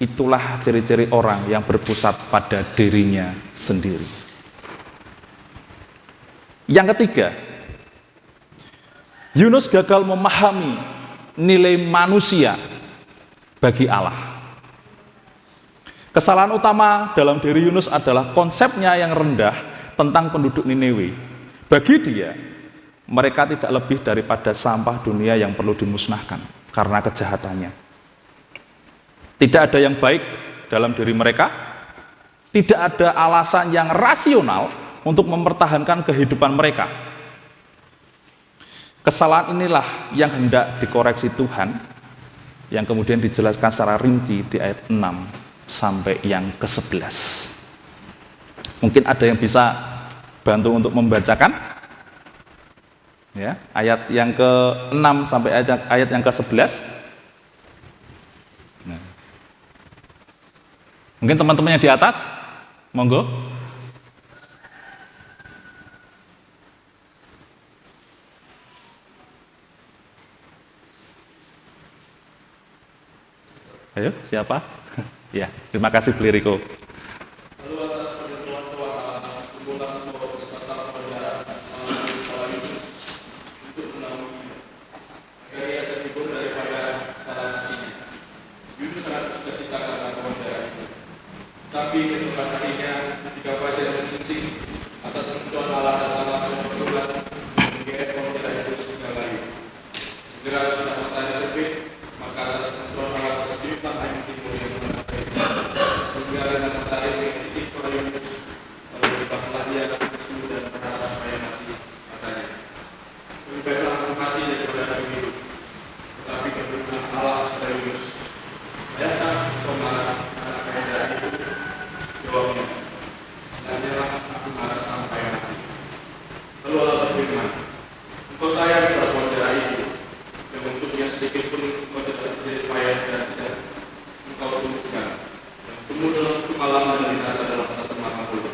Itulah ciri-ciri orang yang berpusat pada dirinya sendiri. Yang ketiga, Yunus gagal memahami nilai manusia bagi Allah. Kesalahan utama dalam diri Yunus adalah konsepnya yang rendah tentang penduduk Niniwe. Bagi dia, mereka tidak lebih daripada sampah dunia yang perlu dimusnahkan karena kejahatannya. Tidak ada yang baik dalam diri mereka, tidak ada alasan yang rasional untuk mempertahankan kehidupan mereka. Kesalahan inilah yang hendak dikoreksi Tuhan, yang kemudian dijelaskan secara rinci di ayat 6 sampai yang ke-11. Mungkin ada yang bisa bantu untuk membacakan ya, ayat yang ke-6 sampai ayat yang ke-11. Nah. Mungkin teman-teman yang di atas, monggo. Ayo, siapa? Ya, terima kasih Beli Riko. Lalu atas penentuan Tuhan Allah, kumpulkan semua peserta pemeliharaan untuk menaunginya. Agar ia terhibur daripada kesalahan hatinya. Yunus sangat bersuka-cita karena pemeliharaan itu. Tapi ketukan hatinya ketika fajar menyingsing atas penentuan Allah datanglah perburuan menggeret pemeliharaan itu segala lain. Segera sudah matahari terbit, maka atas penentuan Allah terjadilah angin timur yang mencapai. Sehingga dengan matahari mengikuti para Yunus, lalu dibaklah dia bersungguh dan berharap supaya mati, katanya. Lebih baiklah aku mati daripada aku hidup. Tetapi kebenaran Allah kepada Yunus, adakah engkau marah karena keadaan itu? Jawabnya, selanjutnya aku marah sampai mati. Lalu Allah berfirman, engkau sayang perbuatan darah itu, yang untuknya sedikit pun engkau tidak menjadi payah dan tidak engkau tumbuhkan. Tumbuh dalam satu malam dan binasa dalam satu malam pula.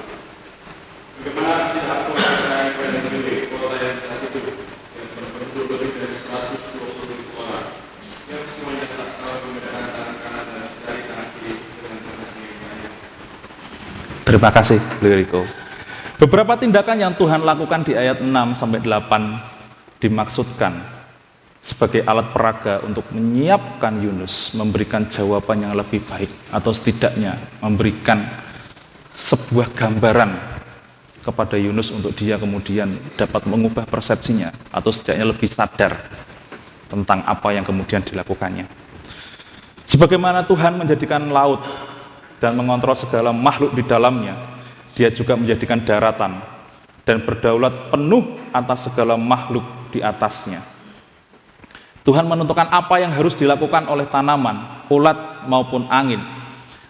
Bagaimana tidak aku percaya kepada Niniwe, kota yang saat itu, yang berpenduduk lebih dari 120.000 orang, yang semuanya tak tahu membedakan tangan kanan dan jari tangan kiri dengan tangannya yang banyak. Terima kasih, Beli Riko. Beberapa tindakan yang Tuhan lakukan di ayat 6 sampai 8 dimaksudkan sebagai alat peraga untuk menyiapkan Yunus memberikan jawaban yang lebih baik, atau setidaknya memberikan sebuah gambaran kepada Yunus untuk dia kemudian dapat mengubah persepsinya, atau setidaknya lebih sadar tentang apa yang kemudian dilakukannya. Sebagaimana Tuhan menjadikan laut dan mengontrol segala makhluk di dalamnya, Dia juga menjadikan daratan dan berdaulat penuh atas segala makhluk di atasnya. Tuhan menentukan apa yang harus dilakukan oleh tanaman, ulat maupun angin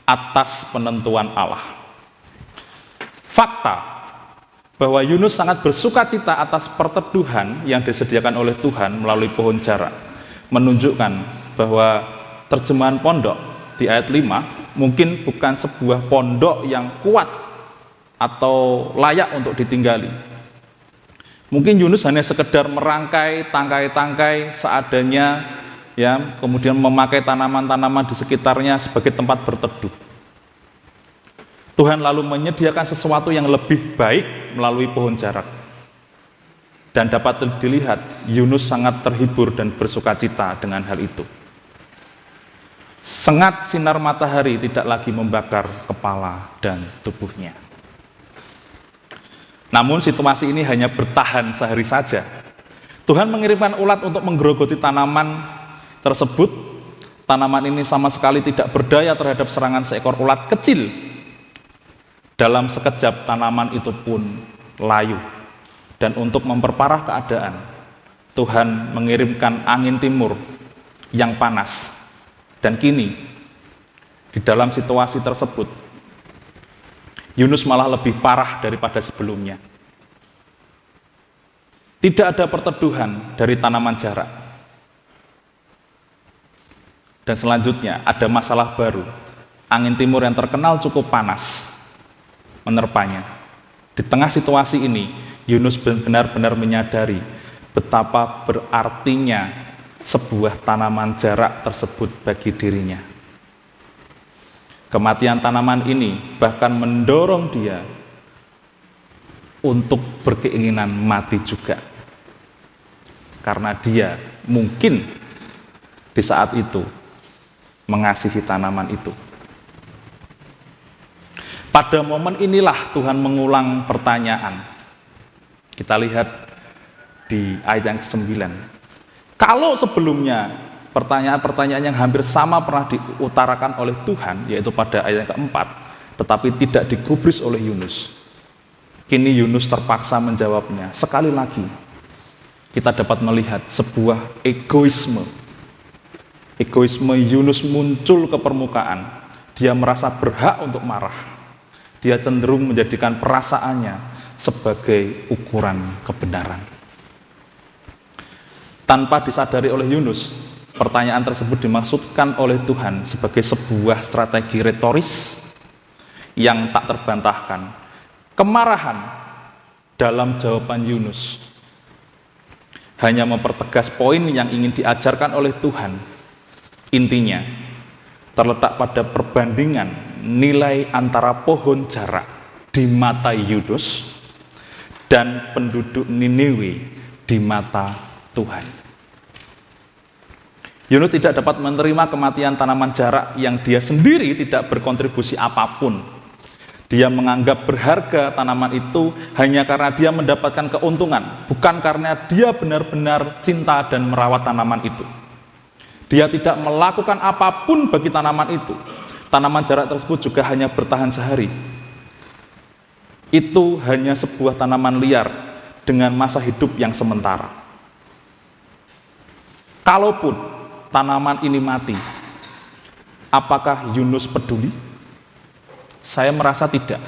atas penentuan Allah. Fakta bahwa Yunus sangat bersuka cita atas perteduhan yang disediakan oleh Tuhan melalui pohon jara menunjukkan bahwa terjemahan pondok di ayat 5 mungkin bukan sebuah pondok yang kuat atau layak untuk ditinggali. Mungkin Yunus hanya sekedar merangkai tangkai-tangkai seadanya, ya, kemudian memakai tanaman-tanaman di sekitarnya sebagai tempat berteduh. Tuhan lalu menyediakan sesuatu yang lebih baik melalui pohon jarak. Dan dapat dilihat Yunus sangat terhibur dan bersukacita dengan hal itu. Sengat sinar matahari tidak lagi membakar kepala dan tubuhnya. Namun situasi ini hanya bertahan sehari saja. Tuhan mengirimkan ulat untuk menggerogoti tanaman tersebut. Tanaman ini sama sekali tidak berdaya terhadap serangan seekor ulat kecil. Dalam sekejap tanaman itu pun layu. Dan untuk memperparah keadaan, Tuhan mengirimkan angin timur yang panas. Dan kini, di dalam situasi tersebut, Yunus malah lebih parah daripada sebelumnya. Tidak ada perteduhan dari tanaman jarak. Dan selanjutnya ada masalah baru. Angin timur yang terkenal cukup panas menerpanya. Di tengah situasi ini, Yunus benar-benar menyadari betapa berartinya sebuah tanaman jarak tersebut bagi dirinya. Kematian tanaman ini bahkan mendorong dia untuk berkeinginan mati juga. Karena dia mungkin di saat itu mengasihi tanaman itu. Pada momen inilah Tuhan mengulang pertanyaan. Kita lihat di ayat yang ke-9. Kalau sebelumnya pertanyaan-pertanyaan yang hampir sama pernah diutarakan oleh Tuhan, yaitu pada ayat yang keempat, tetapi tidak digubris oleh Yunus. Kini Yunus terpaksa menjawabnya. Sekali lagi, kita dapat melihat sebuah egoisme. Egoisme Yunus muncul ke permukaan. Dia merasa berhak untuk marah. Dia cenderung menjadikan perasaannya sebagai ukuran kebenaran. Tanpa disadari oleh Yunus, pertanyaan tersebut dimaksudkan oleh Tuhan sebagai sebuah strategi retoris yang tak terbantahkan. Kemarahan dalam jawaban Yunus hanya mempertegas poin yang ingin diajarkan oleh Tuhan. Intinya, terletak pada perbandingan nilai antara pohon jarak di mata Yunus dan penduduk Niniwe di mata Tuhan. Yunus tidak dapat menerima kematian tanaman jarak yang dia sendiri tidak berkontribusi apapun. Dia menganggap berharga tanaman itu hanya karena dia mendapatkan keuntungan, bukan karena dia benar-benar cinta dan merawat tanaman itu. Dia tidak melakukan apapun bagi tanaman itu. Tanaman jarak tersebut juga hanya bertahan sehari. Itu hanya sebuah tanaman liar dengan masa hidup yang sementara. Kalaupun tanaman ini mati, apakah Yunus peduli? Saya merasa tidak.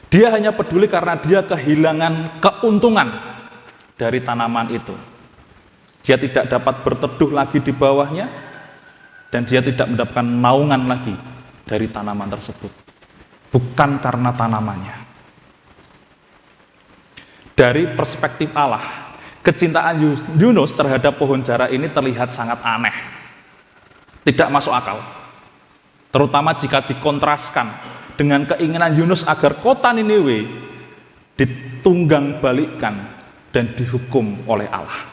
Dia hanya peduli karena dia kehilangan keuntungan dari tanaman itu. Dia tidak dapat berteduh lagi di bawahnya, dan dia tidak mendapatkan naungan lagi dari tanaman tersebut. Bukan karena tanamannya. Dari perspektif Allah, kecintaan Yunus terhadap pohon jarak ini terlihat sangat aneh. Tidak masuk akal. Terutama jika dikontraskan dengan keinginan Yunus agar kota Niniwe ditunggang balikkan dan dihukum oleh Allah.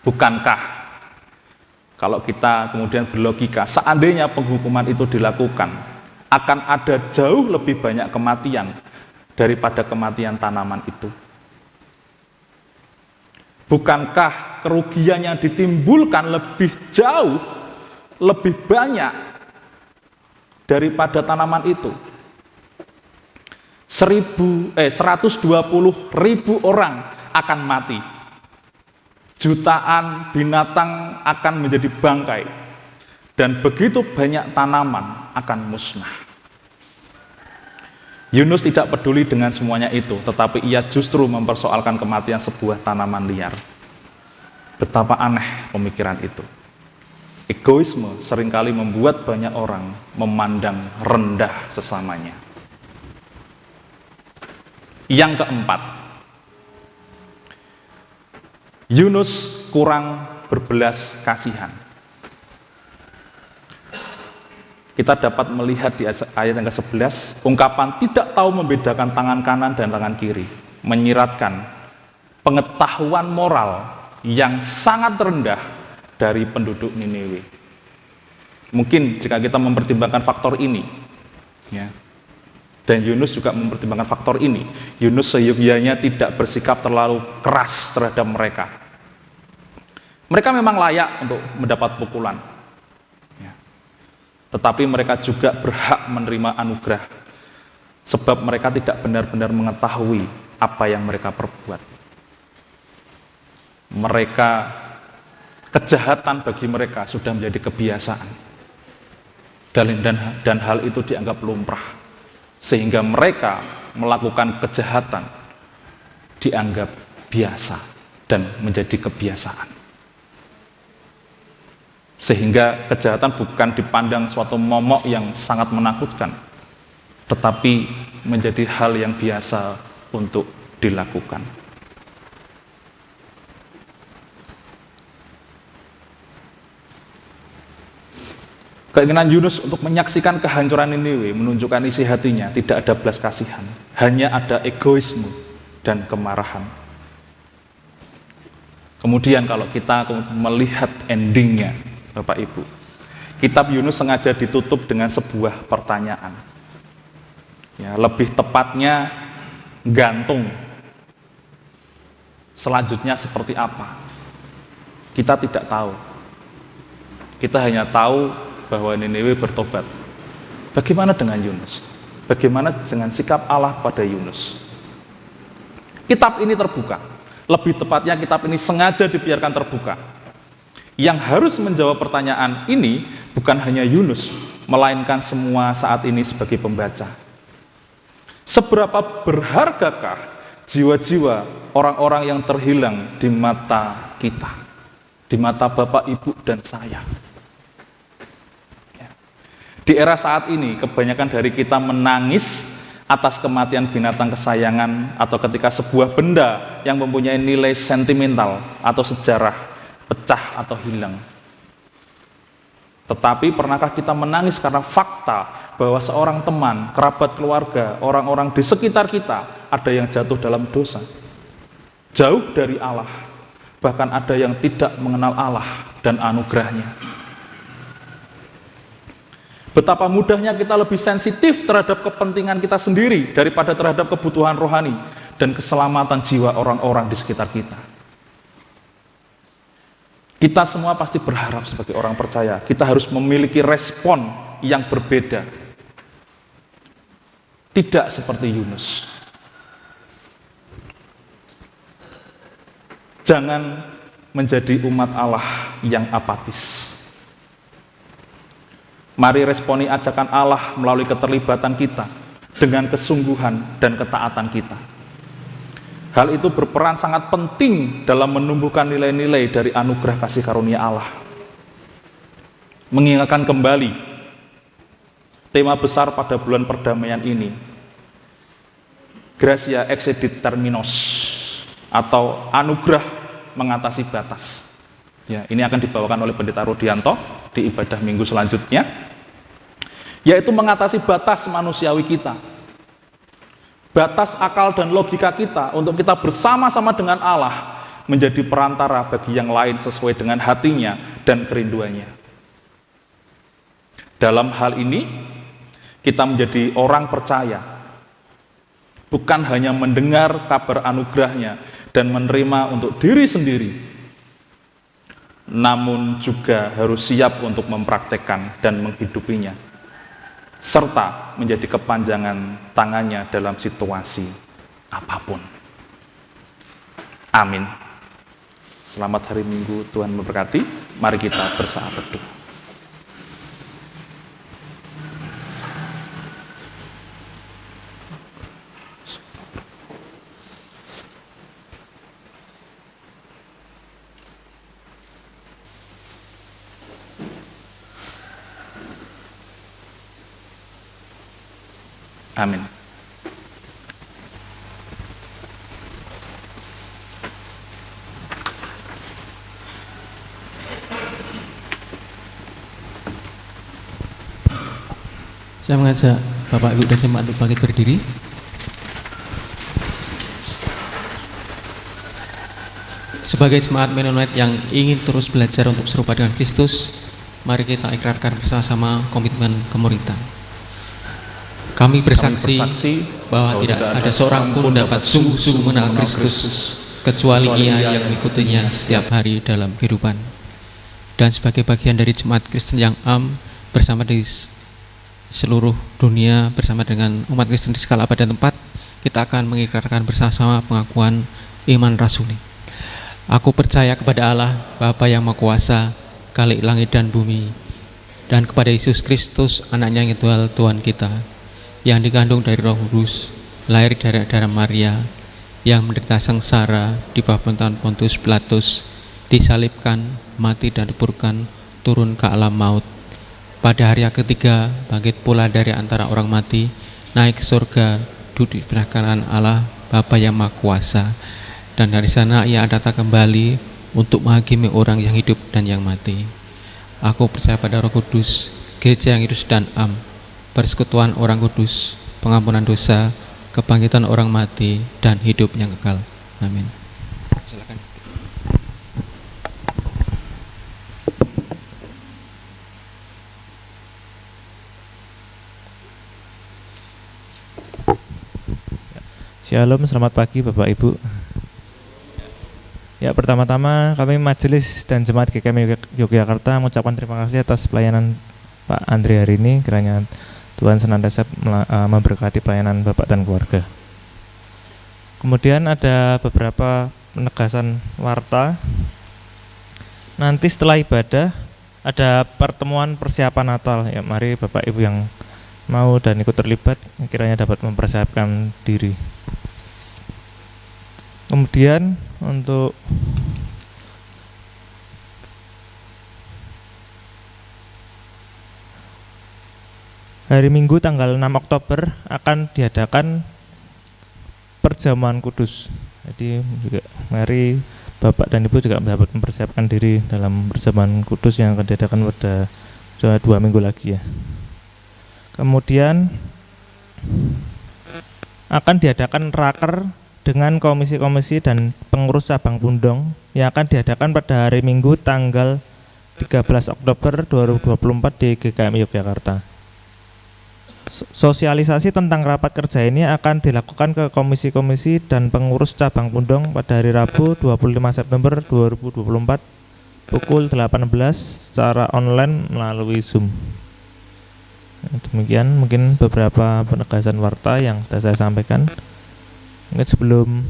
Bukankah kalau kita kemudian berlogika, seandainya penghukuman itu dilakukan, akan ada jauh lebih banyak kematian daripada kematian tanaman itu? Bukankah kerugian yang ditimbulkan lebih jauh, lebih banyak daripada tanaman itu? 120.000 orang akan mati. Jutaan binatang akan menjadi bangkai. Dan begitu banyak tanaman akan musnah. Yunus tidak peduli dengan semuanya itu, tetapi ia justru mempersoalkan kematian sebuah tanaman liar. Betapa aneh pemikiran itu. Egoisme seringkali membuat banyak orang memandang rendah sesamanya. Yang keempat, Yunus kurang berbelas kasihan. Kita dapat melihat di ayat yang ke-11, ungkapan tidak tahu membedakan tangan kanan dan tangan kiri, menyiratkan pengetahuan moral yang sangat rendah dari penduduk Niniwe. Mungkin jika kita mempertimbangkan faktor ini, ya, dan Yunus juga mempertimbangkan faktor ini, Yunus seyogyanya tidak bersikap terlalu keras terhadap mereka. Mereka memang layak untuk mendapat pukulan, ya. Tetapi mereka juga berhak menerima anugerah, sebab mereka tidak benar-benar mengetahui apa yang mereka perbuat. Kejahatan bagi mereka sudah menjadi kebiasaan, dan hal itu dianggap lumrah, sehingga mereka melakukan kejahatan dianggap biasa dan menjadi kebiasaan. Sehingga kejahatan bukan dipandang suatu momok yang sangat menakutkan, tetapi menjadi hal yang biasa untuk dilakukan. Keinginan Yunus untuk menyaksikan kehancuran Niniwe menunjukkan isi hatinya tidak ada belas kasihan, hanya ada egoisme dan kemarahan. Kemudian kalau kita melihat endingnya, Bapak Ibu, kitab Yunus sengaja ditutup dengan sebuah pertanyaan. Ya, lebih tepatnya gantung. Selanjutnya seperti apa? Kita tidak tahu. Kita hanya tahu bahwa Niniwe bertobat. Bagaimana dengan Yunus? Bagaimana dengan sikap Allah pada Yunus? Kitab ini terbuka. Lebih tepatnya kitab ini sengaja dibiarkan terbuka. Yang harus menjawab pertanyaan ini bukan hanya Yunus, melainkan semua saat ini sebagai pembaca. Seberapa berhargakah jiwa-jiwa orang-orang yang terhilang di mata kita, di mata Bapak, Ibu, dan saya? Di era saat ini, kebanyakan dari kita menangis atas kematian binatang kesayangan, atau ketika sebuah benda yang mempunyai nilai sentimental atau sejarah pecah atau hilang. Tetapi pernahkah kita menangis karena fakta bahwa seorang teman, kerabat keluarga, orang-orang di sekitar kita ada yang jatuh dalam dosa, jauh dari Allah, bahkan ada yang tidak mengenal Allah dan anugerahnya? Betapa mudahnya kita lebih sensitif terhadap kepentingan kita sendiri daripada terhadap kebutuhan rohani dan keselamatan jiwa orang-orang di sekitar kita. Kita semua pasti berharap sebagai orang percaya, kita harus memiliki respon yang berbeda. Tidak seperti Yunus. Jangan menjadi umat Allah yang apatis. Mari responi ajakan Allah melalui keterlibatan kita dengan kesungguhan dan ketaatan kita. Hal itu berperan sangat penting dalam menumbuhkan nilai-nilai dari anugerah kasih karunia Allah. Mengingatkan kembali tema besar pada bulan perdamaian ini, Gratia Excedit Terminos, atau anugerah mengatasi batas. Ya, ini akan dibawakan oleh Pendeta Rudianto di ibadah minggu selanjutnya, yaitu mengatasi batas manusiawi kita. Batas akal dan logika kita untuk kita bersama-sama dengan Allah menjadi perantara bagi yang lain sesuai dengan hatinya dan kerinduannya. Dalam hal ini, kita menjadi orang percaya, bukan hanya mendengar kabar anugerahnya dan menerima untuk diri sendiri, namun juga harus siap untuk mempraktekkan dan menghidupinya, serta menjadi kepanjangan tangannya dalam situasi apapun. Amin. Selamat hari Minggu, Tuhan memberkati. Mari kita bersama berdoa. Amin. Saya mengajak Bapak, Ibu, dan jemaat untuk bangkit berdiri. Sebagai jemaat Mennonite yang ingin terus belajar untuk serupa dengan Kristus, mari kita ikrarkan bersama-sama komitmen kemuridan. Kami bersaksi bahwa tidak ada seorang pun dapat sungguh-sungguh mengenal Kristus kecuali ia yang mengikutinya setiap hari dalam kehidupan. Dan sebagai bagian dari jemaat Kristen yang bersama di seluruh dunia, bersama dengan umat Kristen di segala abad dan tempat, kita akan mengikrarkan bersama-sama pengakuan iman rasuli. Aku percaya kepada Allah, Bapa yang Maha Kuasa, Khalik langit dan bumi, dan kepada Yesus Kristus, anaknya yang tunggal Tuhan kita, yang dikandung dari Roh Kudus, lahir dari darah Maria, yang menderita sengsara di bawah pemerintahan Pontius Pilatus, disalibkan, mati dan dikuburkan, turun ke alam maut. Pada hari yang ketiga, bangkit pula dari antara orang mati, naik ke surga, duduk di sebelah kanan Allah, Bapa yang Maha Kuasa, dan dari sana ia datang kembali untuk menghakimi orang yang hidup dan yang mati. Aku percaya pada Roh Kudus, gereja yang hidup dan persekutuan orang kudus, pengampunan dosa, kebangkitan orang mati, dan hidup yang kekal. Amin. Silakan. Shalom, selamat pagi Bapak Ibu. Ya, pertama-tama kami majelis dan jemaat GKM Yogyakarta mengucapkan terima kasih atas pelayanan Pak Andri hari ini. Kiranya Tuhan senantiasa memberkati pelayanan Bapak dan keluarga. Kemudian ada beberapa penegasan warta. Nanti setelah ibadah ada pertemuan persiapan Natal. Ya, mari Bapak Ibu yang mau dan ikut terlibat kiranya dapat mempersiapkan diri. Kemudian untuk hari Minggu tanggal 6 Oktober akan diadakan perjamuan kudus. Jadi juga mari Bapak dan Ibu juga dapat mempersiapkan diri dalam perjamuan kudus yang akan diadakan pada 2 minggu lagi ya. Kemudian akan diadakan raker dengan komisi-komisi dan pengurus cabang Pundong yang akan diadakan pada hari Minggu tanggal 13 Oktober 2024 di GKM Yogyakarta. Sosialisasi tentang rapat kerja ini akan dilakukan ke komisi-komisi dan pengurus cabang Pundong pada hari Rabu 25 September 2024 pukul 18 secara online melalui Zoom. Demikian mungkin beberapa penegasan warta yang sudah saya sampaikan. Mungkin sebelum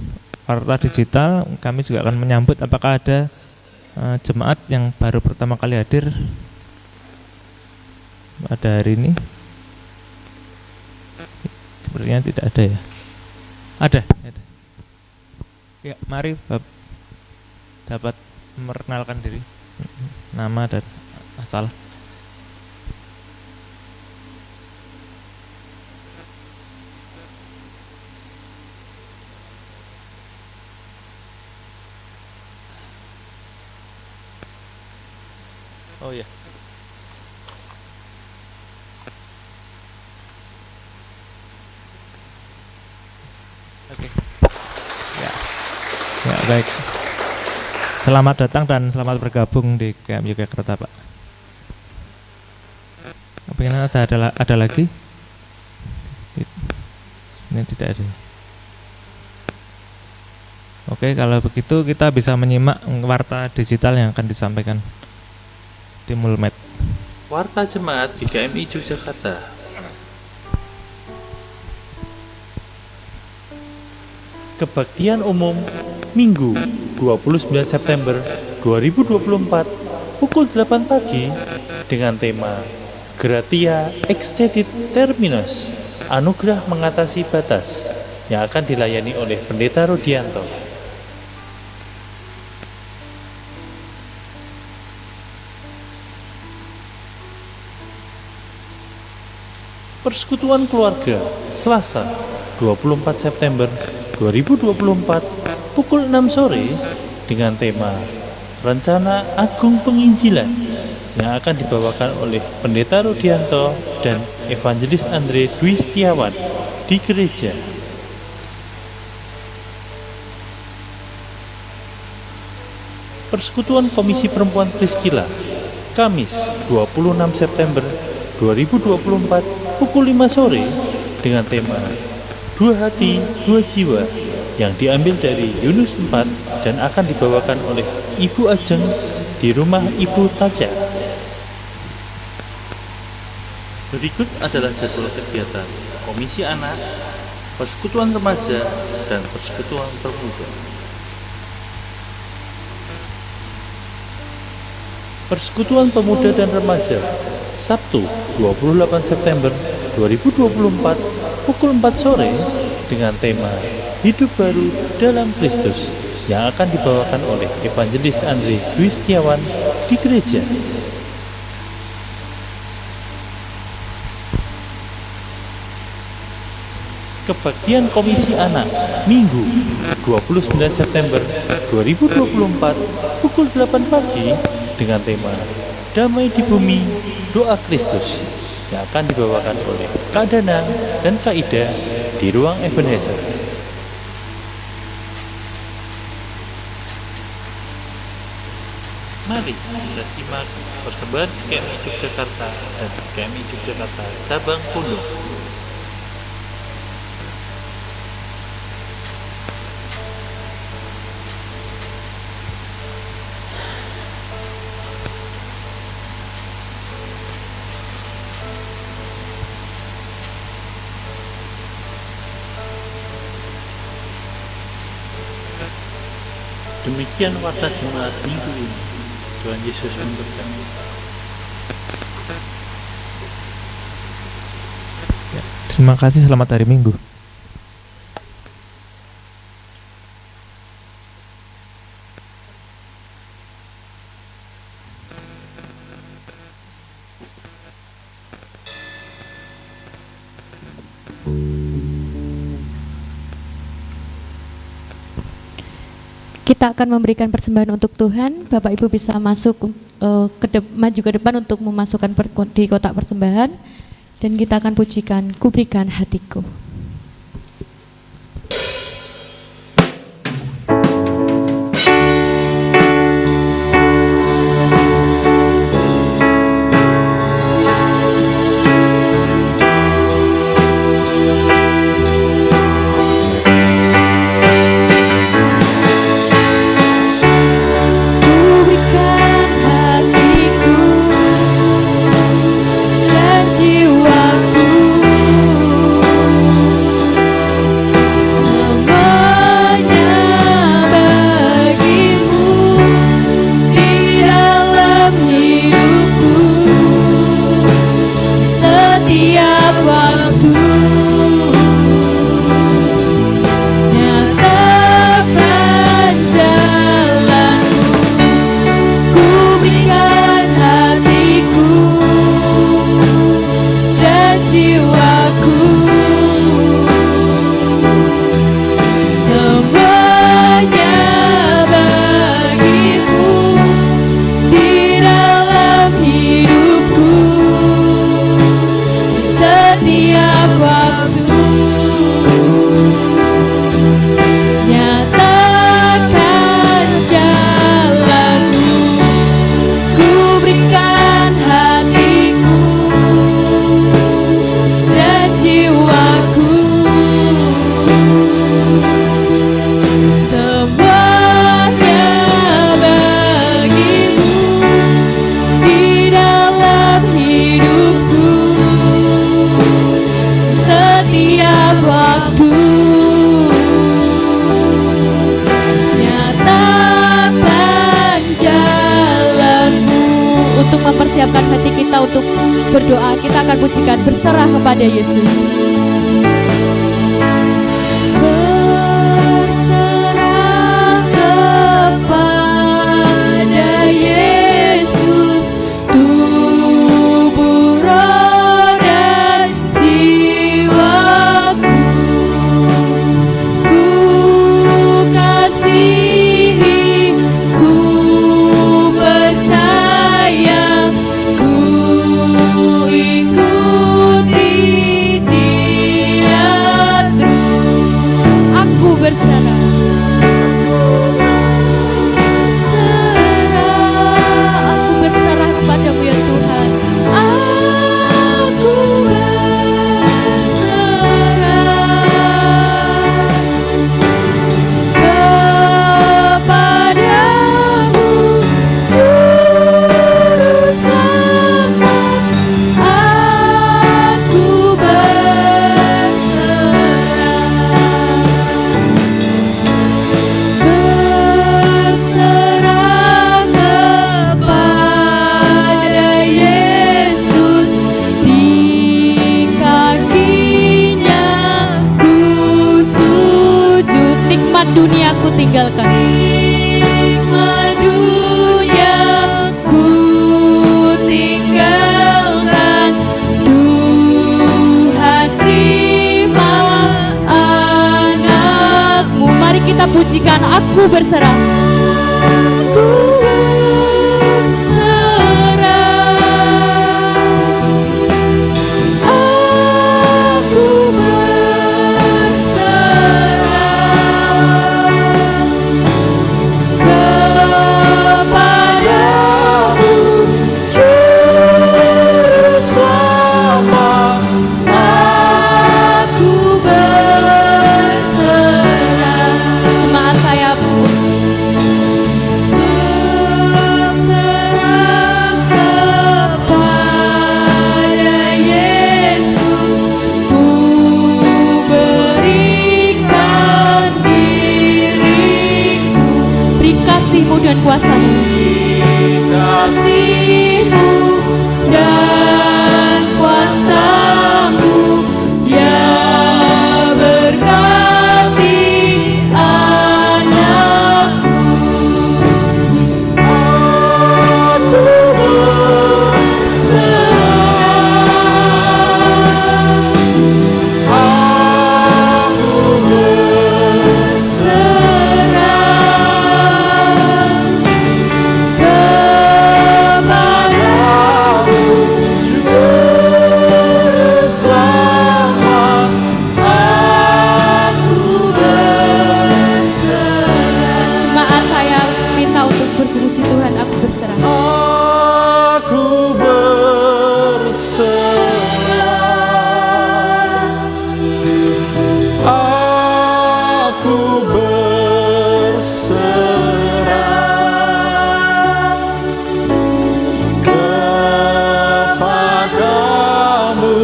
warta digital, kami juga akan menyambut apakah ada jemaat yang baru pertama kali hadir pada hari ini. Sepertinya tidak ada ya. Ada. Ya, mari dapat memperkenalkan diri, nama dan asal. Oh ya. Oke. Ya. Ya, baik. Selamat datang dan selamat bergabung di KM Yogyakarta, Pak. Apakah ada lagi? Ini tidak ada. Oke, kalau begitu kita bisa menyimak warta digital yang akan disampaikan tim Mulmed. Warta Jemaat GKMI Yogyakarta. Kebaktian umum Minggu 29 September 2024 pukul 8 pagi dengan tema Gratia Excedit Terminus, Anugerah Mengatasi Batas, yang akan dilayani oleh Pendeta Rodianto. Persekutuan Keluarga Selasa 24 September 2024 pukul 6 sore dengan tema Rencana Agung Penginjilan, yang akan dibawakan oleh Pendeta Rodianto dan Evangelis Andre Dwi Setiawan di gereja. Persekutuan Komisi Perempuan Priscilla Kamis 26 September 2024 pukul 5 sore dengan tema Dua Hati, Dua Jiwa, yang diambil dari Yunus 4 dan akan dibawakan oleh Ibu Ajeng di rumah Ibu Taja. Berikut adalah jadwal kegiatan Komisi Anak, Persekutuan Remaja, dan Persekutuan Pemuda. Persekutuan Pemuda dan Remaja Sabtu 28 September 2024 pukul 4 sore dengan tema Hidup Baru dalam Kristus, yang akan dibawakan oleh Evangelis Andre Dwi Setiawan di gereja. Kebaktian Komisi Anak Minggu 29 September 2024 pukul 8 pagi dengan tema Damai di Bumi, Doa Kristus, yang akan dibawakan oleh Kak Danang dan Kak Ida di ruang Ebenezer. Mari kita simak persembahan KMI Yogyakarta dan KMI Yogyakarta Cabang Pondok. Demikian warta jemaat minggu ini. Tuhan Yesus memberkati. Terima kasih, selamat hari Minggu. Kita akan memberikan persembahan untuk Tuhan. Bapak Ibu bisa masuk maju ke depan untuk memasukkan di kotak persembahan, dan kita akan pujikan Ku Berikan Hatiku. Jiwaku siapkan hati kita untuk berdoa. Kita akan pujikan berserah kepada Yesus. Berserah kepada Yesus, tubuh, roh, dan jiwaku. Ku kasihi, ku percaya, ku ikuti Dia terus. Aku berserah. Aku berserah kepadamu ya Tuhan. Aku berserah kepadamu, Juru Selamat. Aku berserah kepada Yesus, di kakinya ku sujud. Nikmat dunia ku tinggalkan, nikmat dunia ku tinggalkan. Tuhan terima anakmu. Mari kita pujikan. Aku berserah. Aku berserah. Aku berserah kepadamu, Juru Selamat. Aku berserah. Jemaat saya berserah kepada Yesus, ku berikan diriku. Beri kasih-Mu dan kuasa-Mu, kasih-Mu dan kuasa-Mu yang berkati anakmu. Aku berserah. Aku berserah kepadamu, Juru Selamat. Aku berserah. Jemaat saya minta untuk berpuji Tuhan. Aku berserah. Aku berserah. Aku berserah kepadamu,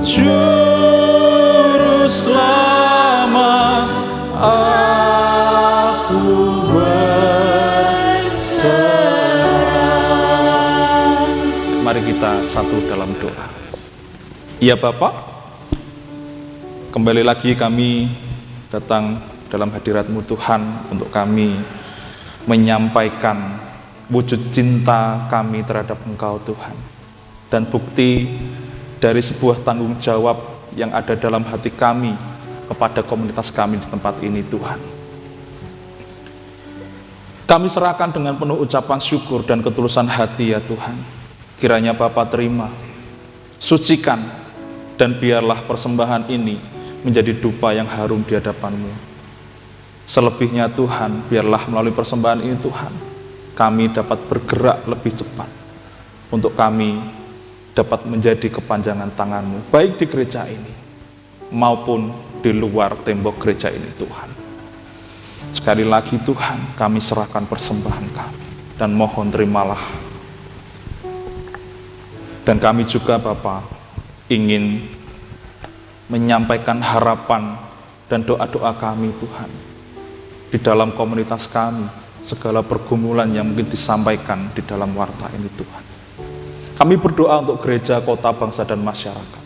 Juru Selamat. Aku berserah. Mari kita satu dalam doa. Ya Bapa, kembali lagi kami datang dalam hadirat-Mu Tuhan untuk kami menyampaikan wujud cinta kami terhadap Engkau Tuhan, dan bukti dari sebuah tanggung jawab yang ada dalam hati kami kepada komunitas kami di tempat ini Tuhan. Kami serahkan dengan penuh ucapan syukur dan ketulusan hati ya Tuhan. Kiranya Bapa terima, sucikan, dan biarlah persembahan ini menjadi dupa yang harum di hadapan-Mu. Selebihnya Tuhan, biarlah melalui persembahan ini Tuhan, kami dapat bergerak lebih cepat, untuk kami dapat menjadi kepanjangan tangan-Mu, baik di gereja ini, maupun di luar tembok gereja ini Tuhan. Sekali lagi Tuhan, kami serahkan persembahan kami, dan mohon terimalah. Dan kami juga Bapa ingin menyampaikan harapan dan doa-doa kami Tuhan di dalam komunitas kami, segala pergumulan yang mungkin disampaikan di dalam warta ini Tuhan. Kami berdoa untuk gereja, kota, bangsa, dan masyarakat.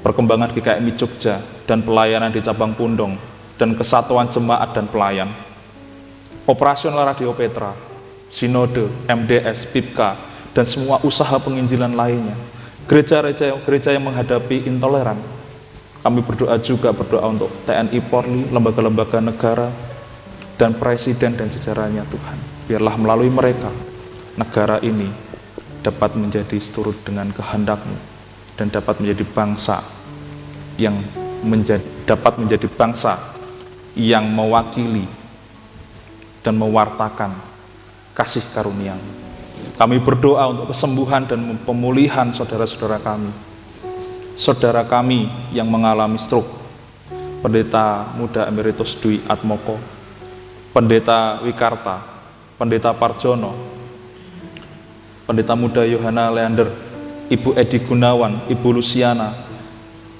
Perkembangan GKMI Jogja dan pelayanan di cabang Pundong dan kesatuan jemaat dan pelayan. Operasional Radio Petra, Sinode, MDS, PIPKA, dan semua usaha penginjilan lainnya. Gereja yang menghadapi intoleran. Kami berdoa untuk TNI Polri, lembaga-lembaga negara, dan presiden dan jajarannya Tuhan. Biarlah melalui mereka, negara ini dapat menjadi seturut dengan kehendak-Mu dan dapat menjadi bangsa yang mewakili dan mewartakan kasih karunia-Mu. Kami berdoa untuk kesembuhan dan pemulihan saudara-saudara kami. Saudara kami yang mengalami stroke, Pendeta Muda Emeritus Dwi Atmoko, Pendeta Wikarta, Pendeta Parjono, Pendeta Muda Yohana Leander, Ibu Edi Gunawan, Ibu Luciana,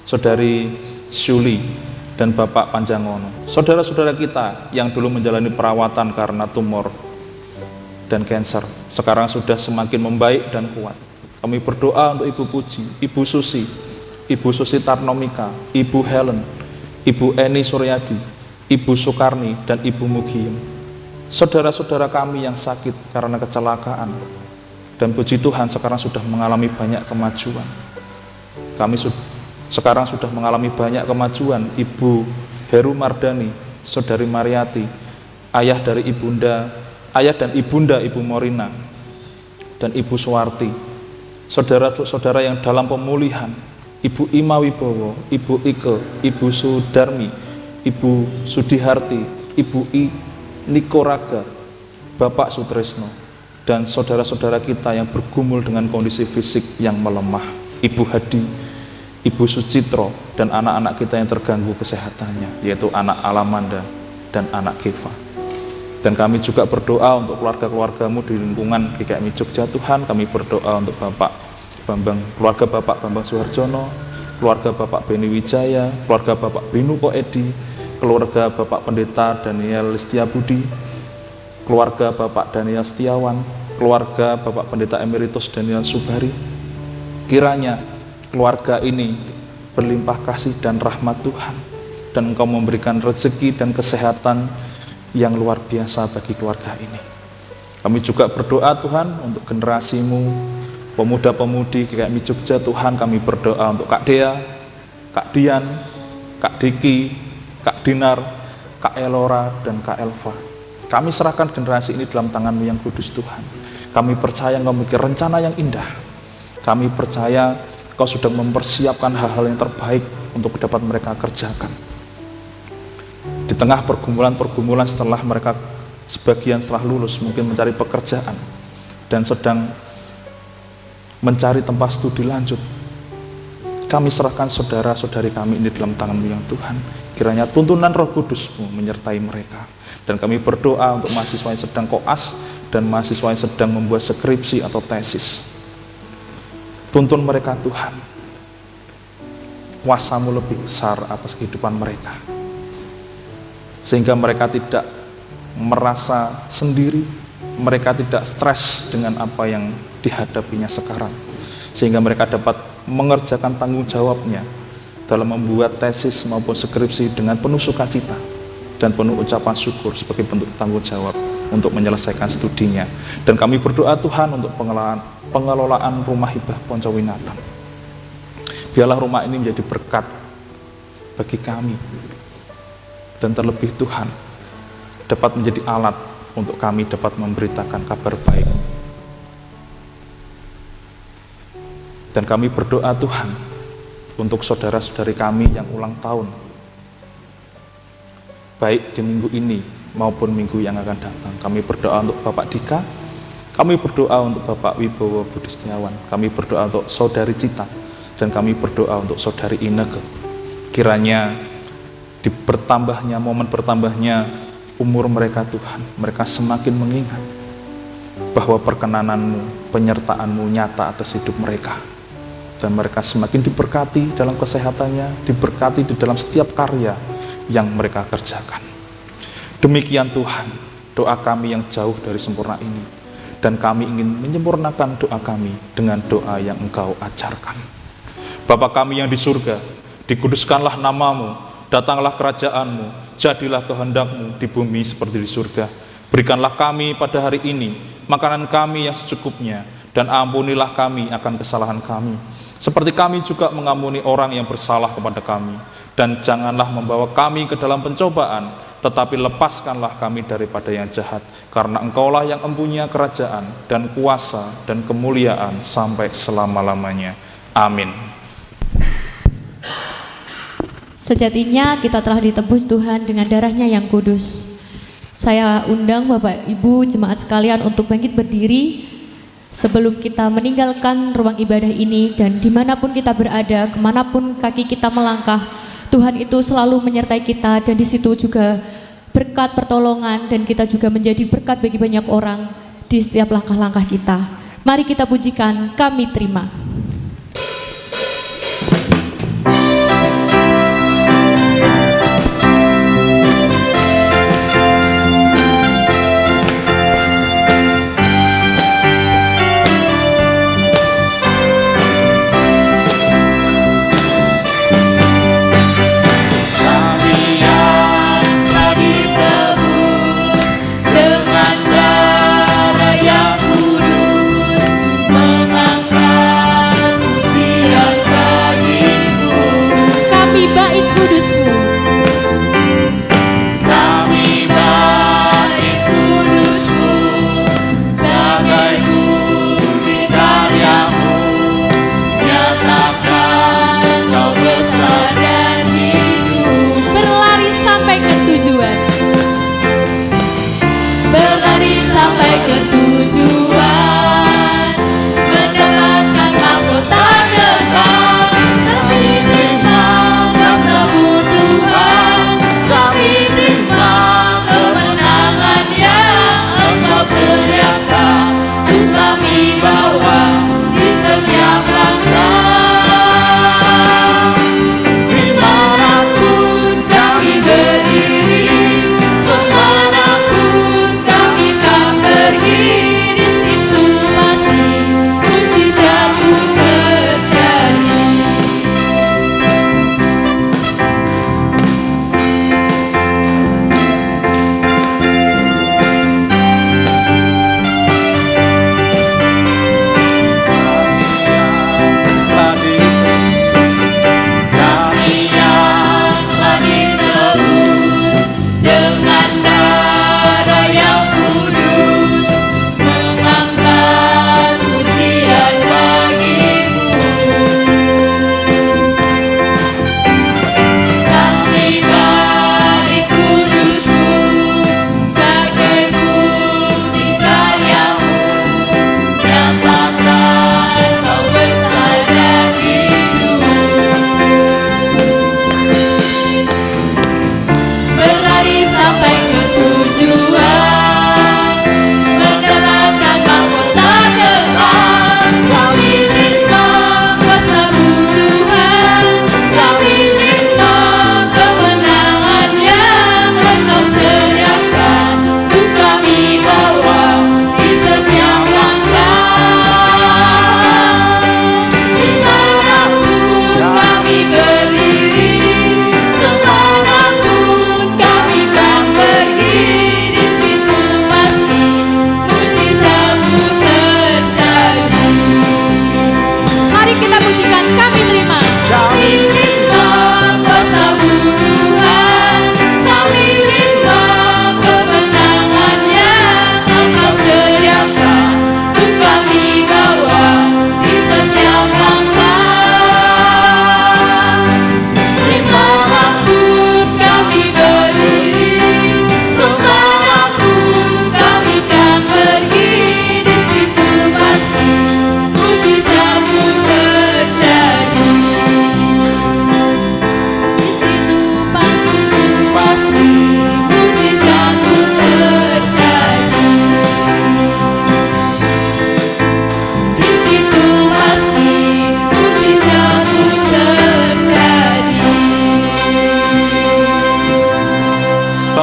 Saudari Syuli, dan Bapak Panjangono. Saudara-saudara kita yang dulu menjalani perawatan karena tumor dan kanker, sekarang sudah semakin membaik dan kuat. Kami berdoa untuk Ibu Puji, Ibu Susi, Ibu Susi Tarnomika, Ibu Helen, Ibu Eni Suryadi, Ibu Soekarni, dan Ibu Mugiem. Saudara-saudara kami yang sakit karena kecelakaan, dan puji Tuhan sekarang sudah mengalami banyak kemajuan. Kami sekarang sudah mengalami banyak kemajuan. Ibu Heru Mardani, Saudari Mariati, ayah dan ibunda Ibu Morina, dan Ibu Suwarti. Saudara-saudara yang dalam pemulihan, Ibu Ima Wibowo, Ibu Ike, Ibu Sudarmi, Ibu Sudiharti, Ibu I Nikoraga, Bapak Sutresno, dan saudara-saudara kita yang bergumul dengan kondisi fisik yang melemah, Ibu Hadi, Ibu Sucitro, dan anak-anak kita yang terganggu kesehatannya, yaitu anak Alamanda dan anak Keva. Dan kami juga berdoa untuk keluarga-keluargamu di lingkungan GKMI Jogja. Tuhan, kami berdoa untuk keluarga Bapak Bambang Suharjono, keluarga Bapak Beni Wijaya, keluarga Bapak Binu Koedi, keluarga Bapak Pendeta Daniel Listiabudi, keluarga Bapak Daniel Setiawan, keluarga Bapak Pendeta Emeritus Daniel Subari. Kiranya keluarga ini berlimpah kasih dan rahmat Tuhan, dan Engkau memberikan rezeki dan kesehatan yang luar biasa bagi keluarga ini. Kami juga berdoa Tuhan untuk generasi-Mu, pemuda-pemudi GKMI Jogja. Tuhan, kami berdoa untuk Kak Dea, Kak Dian, Kak Diki, Kak Dinar, Kak Elora, dan Kak Elva. Kami serahkan generasi ini dalam tangan-Mu yang kudus Tuhan. Kami percaya Engkau memiliki rencana yang indah. Kami percaya Engkau sudah mempersiapkan hal-hal yang terbaik untuk dapat mereka kerjakan. Di tengah pergumulan-pergumulan setelah mereka sebagian setelah lulus mungkin mencari pekerjaan dan sedang mencari tempat studi lanjut, kami serahkan saudara-saudari kami ini dalam tangan-Mu yang Tuhan. Kiranya tuntunan Roh Kudus-Mu menyertai mereka. Dan kami berdoa untuk mahasiswa yang sedang koas dan mahasiswa yang sedang membuat skripsi atau tesis. Tuntun mereka Tuhan. Kuasa-Mu lebih besar atas kehidupan mereka, sehingga mereka tidak merasa sendiri, mereka tidak stres dengan apa yang dihadapinya sekarang, sehingga mereka dapat mengerjakan tanggung jawabnya dalam membuat tesis maupun skripsi dengan penuh sukacita dan penuh ucapan syukur sebagai bentuk tanggung jawab untuk menyelesaikan studinya. Dan kami berdoa Tuhan untuk pengelolaan rumah hibah Poncowinatan. Biarlah rumah ini menjadi berkat bagi kami, dan terlebih Tuhan dapat menjadi alat untuk kami dapat memberitakan kabar baik. Dan kami berdoa Tuhan untuk saudara-saudari kami yang ulang tahun, baik di minggu ini maupun minggu yang akan datang. Kami berdoa untuk Bapak Dika, kami berdoa untuk Bapak Wibowo Budi Setiawan, kami berdoa untuk Saudari Cita, dan kami berdoa untuk Saudari Ineke. Kiranya momen bertambahnya umur mereka Tuhan, mereka semakin mengingat bahwa perkenanan-Mu, penyertaan-Mu nyata atas hidup mereka, dan mereka semakin diberkati dalam kesehatannya, diberkati di dalam setiap karya yang mereka kerjakan. Demikian Tuhan, doa kami yang jauh dari sempurna ini, dan kami ingin menyempurnakan doa kami dengan doa yang Engkau ajarkan. Bapa kami yang di surga, dikuduskanlah namamu, datanglah kerajaan-Mu, jadilah kehendak-Mu di bumi seperti di surga. Berikanlah kami pada hari ini makanan kami yang secukupnya, dan ampunilah kami akan kesalahan kami, seperti kami juga mengampuni orang yang bersalah kepada kami. Dan janganlah membawa kami ke dalam pencobaan, tetapi lepaskanlah kami daripada yang jahat, karena Engkaulah yang mempunyai kerajaan dan kuasa dan kemuliaan sampai selama-lamanya. Amin. Sejatinya kita telah ditebus Tuhan dengan darahnya yang kudus. Saya undang Bapak Ibu jemaat sekalian untuk bangkit berdiri sebelum kita meninggalkan ruang ibadah ini, dan dimanapun kita berada, kemanapun kaki kita melangkah, Tuhan itu selalu menyertai kita, dan di situ juga berkat pertolongan, dan kita juga menjadi berkat bagi banyak orang di setiap langkah-langkah kita. Mari kita pujikan Kami Terima.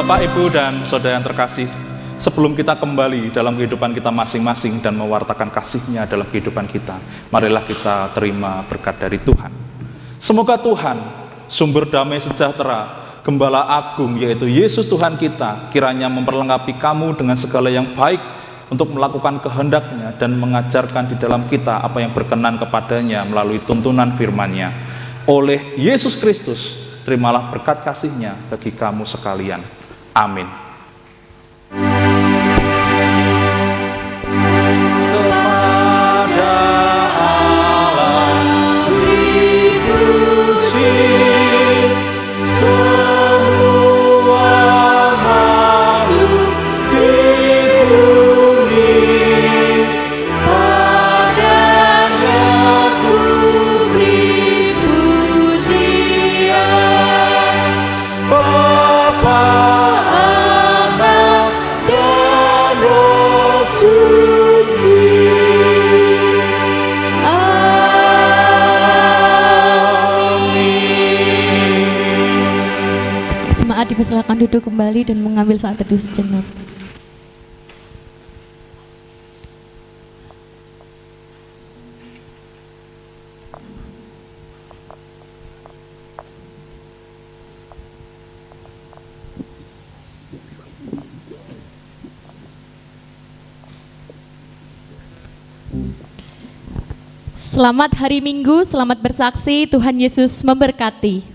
Bapak, Ibu, dan Saudara yang terkasih, Sebelum kita kembali dalam kehidupan kita masing-masing dan mewartakan kasih-Nya dalam kehidupan kita, marilah kita terima berkat dari Tuhan. Semoga Tuhan, sumber damai sejahtera, Gembala Agung yaitu Yesus Tuhan kita, kiranya memperlengkapi kamu dengan segala yang baik untuk melakukan kehendak-Nya dan mengajarkan di dalam kita apa yang berkenan kepadanya melalui tuntunan firman-Nya. Oleh Yesus Kristus, terimalah berkat kasih-Nya bagi kamu sekalian. Amin. Dipersilakan duduk kembali dan mengambil saat teduh sejenak. Selamat hari Minggu, selamat bersaksi, Tuhan Yesus memberkati.